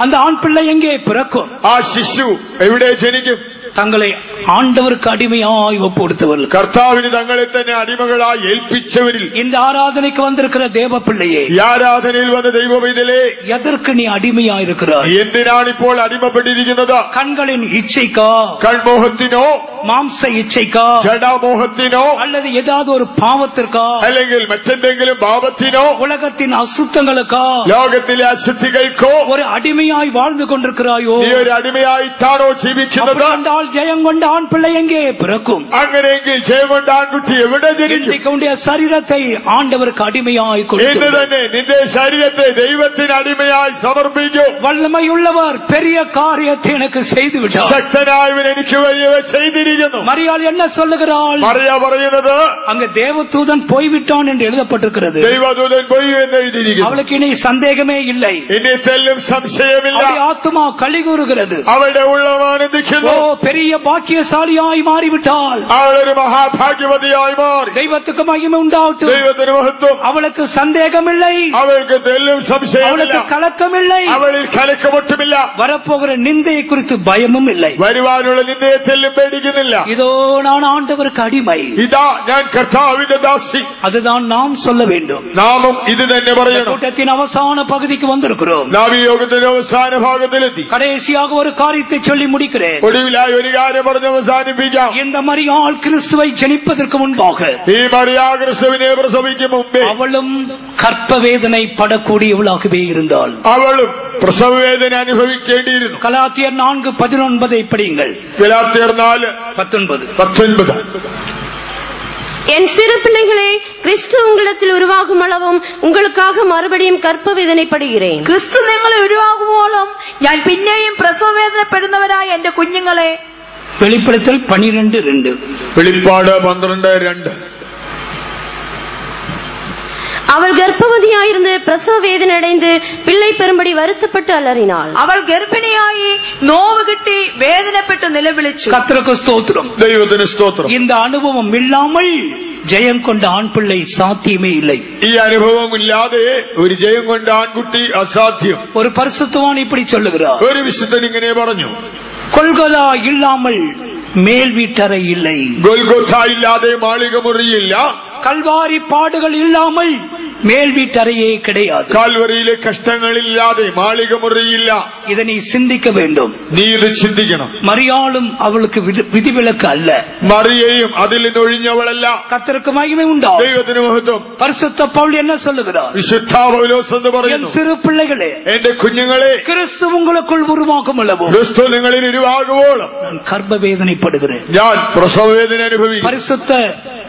அந்த ஆண் பிள்ளை எங்கே பிறக்கும்? ആ ശിശു എവിടെ ജനിക്കും? தங்களை ஆண்டவருக்கு அடிமையாய் ஒப்பு கொடுத்தவர்கள், കർത്താവിന് തങ്ങളെ തന്നെ അടിമകളായി ഏൽപ്പിച്ചവരിൽ இந்த ஆராதனைக்கு வந்திருக்கிற தேவ பிள்ளையே, ഈ ആരാധനയിൽ വന്ന ദൈവവൈതലേ, எதற்கு நீ അടിமையாயிருக்கிறாய்? എന്തിനാണ് ഇപ്പോൾ അടിമപ്പെട്ടിരിക്കുന്നത്? கண்களின் இச்சைக்கா, കൺമോഹത്തിനോ, மாம்ச இச்சைக்கா, ജഡമോഹത്തിനോ, அல்லது ஏதாவது ஒரு பாவத்திற்கா, അല്ലെങ്കിൽ മറ്റെന്തെങ്കിലും പാപത്തിനോ, உலகத்தின் அசுத்தங்களுக்கா ലോകത്തിലെ അശുദ്ധികൾക്കോ ஒரு அடிமையாய் வாழ்ந்து கொண்டிருக்கிறாயோ? നീ ഒരു അടിമയായിട്ടാണോ ജീവിക്കുന്നത്? என்றால் ஜெயங்கொண்ட ஆண் பிள்ளை எங்கே பிறக்கும்? അങ്ങനെയെങ്കിൽ ജയകൊണ്ട ആൺകുട്ടി എവിടെ ജനിക്കും? உன்னுடைய சரீரத்தை ஆண்டவருக்கு அடிமையாய் ഇന്ന് கொடுத்து തന്നെ നിന്റെ ശരീരത്തെ ദൈവത്തിന് അടിമയായി സമർപ്പിക്കും. வல்லமையுள்ளவர் பெரிய காரியத்தை எனக்கு செய்து விட்டார். ശക്തനായവൻ എനിക്ക് വലിയവ ചെയ്തിരിക്കുന്നു. மரியாள் என்ன சொல்லுகிறாள்? മറിയ പറയുന്നത്, அங்க தேவதூதன் போய்விட்டான் என்று எழுதப்பட்டிருக்கிறது. ദൈവദൂതൻ പോയി എന്ന് എഴുതിയിരിക്കുന്നു. அவளுக்கு இனி சந்தேகமே இல்லை. ഇനി തെല്ലും സംശയമില്ല. அவளுடைய ஆத்துமா களி கூறுகிறது. അവളുടെ ഉള്ളം ആനന്ദിക്കുന്നു. ஓ, பெரிய பாக்கியசாலியாய் மாறிவிட்டாள். അവളൊരു മഹാഭാഗ്യവതിയായി മാറി. தெய்வத்துக்கு மகிமை உண்டாகட்டும். ദൈവത്തിന് മഹത്വം. அவளுக்கு சந்தேகமில்லை, അവൾക്ക് തെല്ലും സംശയമില്ല. அவளுக்கு கலக்கமில்லை, അവളിൽ കലക്കമൊട്ടുമില്ല. வரப்போகிற நிந்தையை குறித்து பயமும் இல்லை. വരുവാനുള്ള നിന്ദയെ തെല്ലും പേടിക്കുന്നില്ല. இதோ நான் ஆண்டவருக்கு அடிமை. ഇതാ ഞാൻ കർത്താവിന്റെ ദാസി. அதுதான் நாம் சொல்ல வேண்டும். നാമും ഇത് തന്നെ இந்த പറയണം. கூட்டத்தின் அவசான பகுதிக்கு வந்திருக்கிறோம். നാം ഈ യോഗത്തിന്റെ അവസാന ഭാഗത്തിലെത്തി. கடைசியாக ஒரு காரியத்தை சொல்லி முடிக்கிறேன். ഒടുവിലായി ഒരു കാര്യം പറഞ്ഞ് അവസാനിപ്പിക്കാം. இந்த மரியாள் கிறிஸ்துவை ஜனிப்பதற்கு முன்பாக ഈ മറിയ ക്രിസ്തുവിനെ പ്രസവിക്കും മുമ്പേ அவளும் கற்ப வேதனை படக்கூடியவளாகவே இருந்தாள். അവളും പ്രസവവേദന അനുഭവിക്കേണ്ടിയിരുന്നു. கலாத்தியர் 4:19 படியுங்கள். ഗലാത്യർ 4:19. என் சிறு பிள்ளைகளே, கிறிஸ்து உங்களிடத்தில் உருவாகும் அளவும் உங்களுக்காக மறுபடியும் கற்ப வேதனைப்படுகிறேன். ക്രിസ്തു നിങ്ങളെ ഉരുവാകുവോളം ഞാൻ പിന്നെയും പ്രസവവേദനപ്പെടുന്നവരായ എന്റെ കുഞ്ഞുങ്ങളെ. வெளிப்படுத்தல் 12:2. വെളിപ്പാട് 12:2. அவள் கர்ப்பவதியாயிருந்து பிரசவ வேதனை அடைந்து பிள்ளை பெறும்படி வருத்தப்பட்டு அலறினாள். അവൾ ഗർഭിണിയായി നോവ് കിട്ടി വേദനപ്പെട്ട് നിലവിളിച്ചു. கர்த்தருக்கு ஸ்தோத்திரம். ദൈവത്തിന് സ്തോത്രം. இந்த அனுபவம் இல்லாமல் ஜெயம் கொண்ட ஆண் பிள்ளை சாத்தியமே இல்லை. ഈ അനുഭവം ഇല്ലാതെ ഒരു ജയം കൊണ്ട ആൺകുട്ടി അസാധ്യം. ஒரு பரிசுத்தவான் இப்படி சொல்லுகிறார். ഒരു വിശുദ്ധൻ ഇങ്ങനെ പറഞ്ഞു, கொல்கதா இல்லாமல் மேல் வீட்டறை இல்லை, ഗൊൽഗോഥ ഇല്ലാതെ മാളിക മുറിയില്ല, கல்வாரி பாடுகள் இல்லாமல் மேல் வீட்டறையே கிடையாது. കാൽവറിയിലെ കഷ്ടങ്ങളില്ലാതെ മാളിക മുറിയില്ല. இதனை சிந்திக்க வேண்டும். നീ ഇത് ചിന്തിക്കണം. மரியாளும் அவளுக்கு விதிவிலக்கு அல்ல. മറിയയും അതിൽ നിന്ന് ഒഴിഞ്ഞവളല്ല. கர்த்தருக்கு மகிமை உண்டா. ദൈവത്തിന് മഹത്വം. பரிசுத்த பவுல் என்ன சொல்லுகிறார்? വിശുദ്ധ പൗലോസ് എന്ന് പറയുന്നു, சிறு பிள்ளைகளே, എന്റെ കുഞ്ഞുങ്ങളെ, கிறிஸ்து உங்களுக்குள் உருவாக்கும் அளவு ക്രിസ്തു നിങ്ങളിൽ ഉരുവാകുവോളം நான் கர்ப்ப வேதனைப்படுகிறேன். ഞാൻ പ്രസവവേദന അനുഭവിക്കും.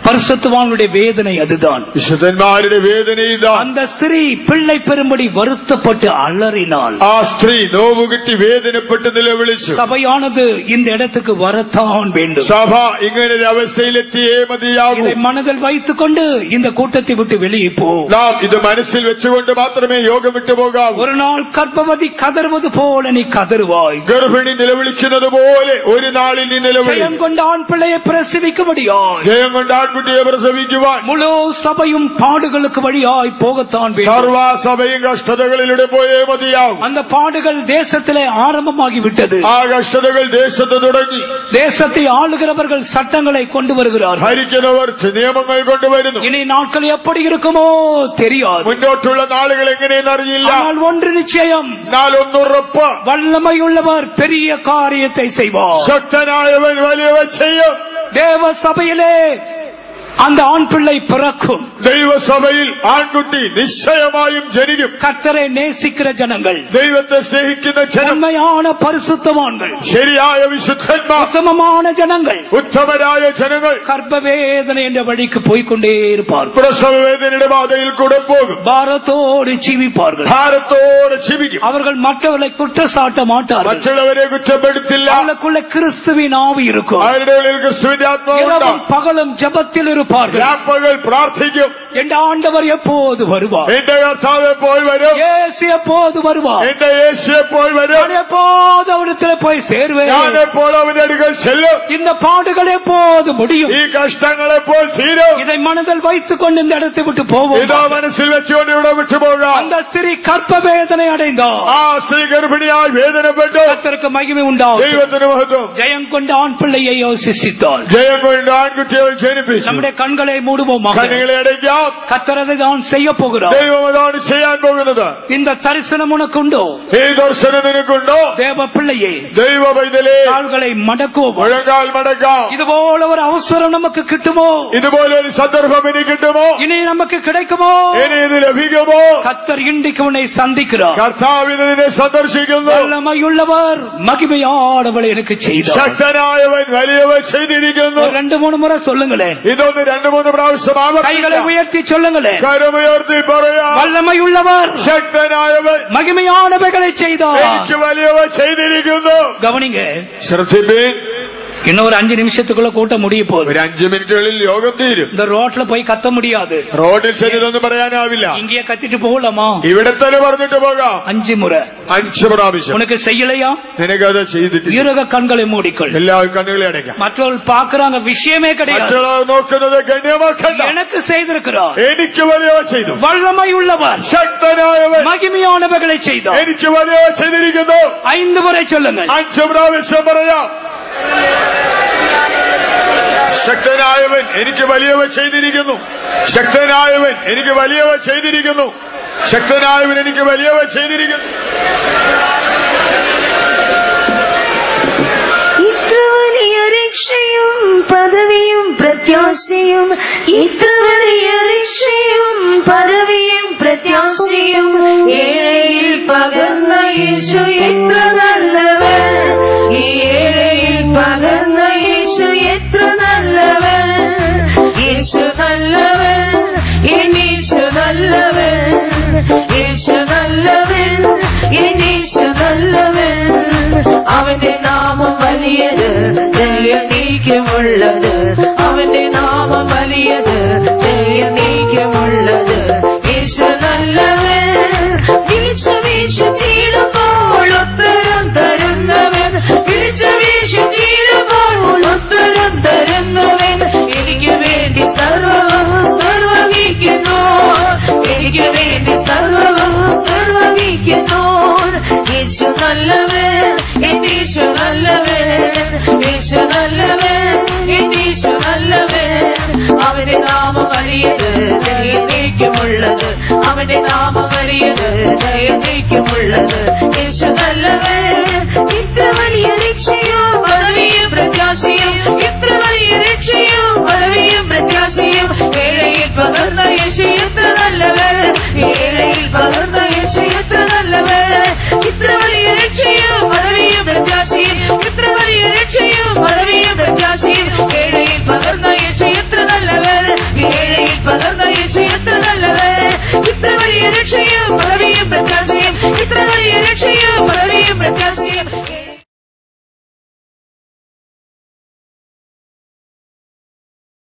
பரிசுத்தவானுடைய வேதனை அதுதான். വിശുദ്ധന്മാരുടെ വേദന ഇതാണ്. அந்த ஸ்திரீ பிள்ளை பெறும்படி வருத்தப்பட்டு அலறினாள். ആ സ്ത്രീ നോവുകിട്ടി വേദനപ്പെട്ട് നിലവിളിച്ചു. சபையானது இந்த இடத்துக்கு வரத்தான் வேண்டும். സഭ ഇങ്ങനെ ഒരു അവസ്ഥയിലെത്തിയേ മതിയാകൂ. இதை மனதில் வைத்துக் கொண்டு இந்த கூட்டத்தை விட்டு வெளியே போ. നാം ഇത് മനസ്സിൽ വെച്ചുകൊണ്ട് മാത്രമേ യോഗം വിട്ടു പോകാവൂ. ஒரு நாள் கர்ப்பவதி கதறுவது போல நீ கதறுவாய். ഗർഭിണി നിലവിളിക്കുന്നത് പോലെ ഒരു നാളിൽ നീ നിലവിളി. ஜெயம் கொண்ட ஆண் பிள்ளையை பிரசவிக்கும்படியாய், ജയം കൊണ്ട് ആൺകുട്ടിയെ പ്രസവിക്കുവാൻ முழு சபையும் பாடுகளுக்கு வழியாய் போகத்தான் வேண்டும். സർവ്വസഭയും കഷ്ടതകളിലൂടെ പോയേ മതിയാവും. அந்த பாடுகள் தேசத்திலே ஆரம்பமாகிவிட்டது. ആ കഷ്ടതകൾ ദേശത്ത് തുടങ്ങി. தேசத்தை ஆளுகிறவர்கள் சட்டங்களை கொண்டு வருகிறார்கள். ഭരിക്കുന്നവർ നിയമങ്ങൾ കൊണ്ടുവരുന്നു. இனி நாட்கள் எப்படி இருக்குமோ தெரியாது. മുന്നോട്ടുള്ള നാളുകൾ എങ്ങനെയെന്ന് അറിയില്ല. ஆனால் ஒன்று நிச்சயம், എന്നാൽ ഒന്നുറപ്പ്, வல்லமையுள்ளவர் பெரிய காரியத்தை செய்வார். ശക്തനായവൻ വലിയവ ചെയ്യും. தேவ சபையிலே அந்த ஆண் பிள்ளை பிறக்கும். ദൈവസഭയിൽ ആൺകുട്ടി നിശ്ചയമായും ജനിക്കും. கர்த்தரை நேசிக்கிற ஜனங்கள், ദൈവത്തെ സ്നേഹിക്കുന്ന ജനം, உண்மையான பரிசுத்தவான்கள், ശരിയായ വിശുദ്ധന്മാർ, உத்தமமான ஜனங்கள், ഉത്തമരായ ജനങ്ങൾ கர்ப்ப வேதனை என்ற வழிக்கு போய்கொண்டே இருப்பார்கள். പ്രസവ വേദനയുടെ പാതയിൽ കൂടെ പോകും. பாரத்தோடு ஜீவிப்பார்கள். ഭാരത്തോടെ ജീവിക്കും. அவர்கள் மற்றவர்களை குற்றச்சாட்ட மாட்டார்கள். മറ്റുള്ളവരെ കുറ്റപ്പെടുത്തില്ല. அவர்களுக்குள்ள கிறிஸ்துவின் ஆவி இருக்கும். അവരുടെ ഉള്ളിൽ ക്രിസ്തുവിന്റെ ആത്മാവ് இரவும் பகலும் ஜெபத்தில் இருப்பார்கள். രാപ്പകൽ പ്രാർത്ഥിക്കും. என்ற ஆண்டவர் எப்போது வருவார்? എന്റെ കർത്താവ് എപ്പോൾ വരും? இயேசு எப்போது வருவார்? എന്റെ യേശു എപ്പോൾ വരും? நான் எப்போது அவரிடத்தில் போய் சேர்வேன்? ഞാൻ എപ്പോൾ അവന്റെ അടുക്കൽ ചെല്ലും? இந்த பாடுகள் எப்போது முடியும்? ഈ കഷ്ടങ്ങൾ എപ്പോൾ തീരും? இதை மனதில் வைத்துக் கொண்டு இந்த இடத்தை விட்டு போவோம். ഇതോ മനസ്സിൽ വെച്ചുകൊണ്ട് ഇവിടെ വിട്ടുപോകാം. அந்த ஸ்திரீ கர்ப்ப வேதனை அடைந்தார். ആ സ്ത്രീ ഗർഭിണിയായി വേദനപ്പെട്ടു. கர்த்தருக்கு மகிமை உண்டாகும். ദൈവത്തിന് മഹത്വം. ஜெயம் கொண்ட ஆண் பிள்ளையை யோசித்தாள். ജയം കൊണ്ട് ആൺകുട്ടിയെ ജനിപ്പിച്ചു. நம்முடைய கண்களை மூடுவோமாக. കണ്ണുകളെ അടയ്ക്കാം. கர்த்தர் அதை தான் செய்ய போகிறார். ദൈവം അതാണ് ചെയ്യാൻ പോകുന്നത്. இந்த தரிசனம் உனக்கு உண்டோ? ഈ ദർശനം നിനക്കുണ്ടോ? தேவ பிள்ளையே, ദൈവ പൈതലേ, கால்களை மடக்குவோம். മുഴങ്കാൽ മടക്കാം. இதுபோல ஒரு அவசரம் நமக்கு கிட்டுமோ? ഇതുപോലെ ഒരു സന്ദർഭം ഇനി കിട്ടുമോ? இனி நமக்கு கிடைக்குமோ? ഇനി ഇത് ലഭിക്കുമോ? கர்த்தர் இன்றைக்கு உன்னை சந்திக்கிறார். കർത്താവിനെ നിന്നെ സന്ദർശിക്കുന്നു. வல்லமையுள்ளவர் மகிமையானவளை எனக்கு செய்தார். ശക്തനായവൻ വലിയവ ചെയ്തിരിക്കുന്നു. 2-3 முறை சொல்லுங்களேன். ഇതൊന്ന് 2-3 പ്രാവശ്യം கைகளை உயர்த்தி சொல்லுங்களேன். കരമുയർത്തി പറയാം. வல்லமையுள்ளவர் ശക്തനായവൻ மகிமையானவைகளை செய்தார். എനിക്ക് വലിയവ ചെയ്തിരിക്കുന്നു. கவனிங்க, ശ്രദ്ധിപ്പീൻ. இன்னும் ஒரு 5 நிமிஷத்துக்குள்ள கூட்ட முடிய போகுது. ഒരു 5 മിനിറ്റുകളിൽ യോഗം തീരും. இந்த ரோட்ல போய் கத்த முடியாது. റോഡിൽ ചെന്നതൊന്നും പറയാനാവില്ല. இங்கேயே கத்திட்டு போகலாமா? ഇവിടെ തന്നെ പറഞ്ഞിട്ട് പോകാം. 5 முறை. 5 പ്രാവശ്യം. உனக்கு செய்யலையா? നിനക്കത് ചെയ്തിട്ടില്ല. ஈரக கண்களை மூடிக்கொள். എല്ലാവരും കണ്ണുകളെ അടയ്ക്കാം. மற்றவர்கள் பாக்குறாங்க, விஷயமே கிடையாது. മറ്റുള്ളവർ നോക്കുന്നത് ഗണ്യമാക്കണ്ട. எனக்கு செய்திருக்கிறார். എനിക്ക് വലിയവ ചെയ്തു. வல்லமையுள்ளவர் ശക്തനായവൻ மகிமையானவைகளை செய்தார். എനിക്ക് വലിയവ ചെയ്തിരിക്കുന്നു. 5 முறை சொல்லுங்கள். 5 പ്രാവശ്യം പറയാം. ശക്തനായവൻ എനിക്ക് വലിയവ ചെയ്തിരിക്കുന്നു. ശക്തനായവൻ എനിക്ക് വലിയവ ചെയ്തിരിക്കുന്നു. ശക്തനായവൻ എനിക്ക് വലിയവ ചെയ്തിരിക്കുന്നു. ഇത്ര വലിയ രക്ഷയും പദവിയും പ്രത്യാശയും, ഇത്ര വലിയ രക്ഷയും പദവിയും പ്രത്യാശയും ഏഴയിൽ പകർന്ന യേശു എത്ര നല്ലവൻ. ഈ ഏഴയിൽ പകർന്ന യേശു എത്ര നല്ലവൻ. യേശു നല്ലവൻ, യേശു നല്ലവൻ, യേശു നല്ലവൻ, യേശു നല്ലവൻ. അവന്റെ നാമം വലിയത്, ദയനീക്കമുള്ളത്. അവന്റെ നാമം വലിയത്, ദയനീക്കമുള്ളത്. യേശു നല്ലവൻ. വിളിച്ചു വീശു ചീടുമ്പോൾ ഉത്തരം തരുന്നവൻ. വിളിച്ചു വീശു ചീടുമ്പോൾ ഉത്തരം തരുന്നവൻ. എനിക്ക് വേണ്ടി സർവ്വവും നിർവഹിക്കുന്നു. എനിക്ക് വേണ്ടി സർവ്വവും നിർവഹിക്കുന്നു. യേശു നല്ലവൻ, യേശു നല്ലവൻ, യേശു നല്ലവൻ, യേശു നല്ലവൻ. അവന്റെ നാമം വലിയത്, ദയനീക്കമുള്ളത്. അവന്റെ നാമം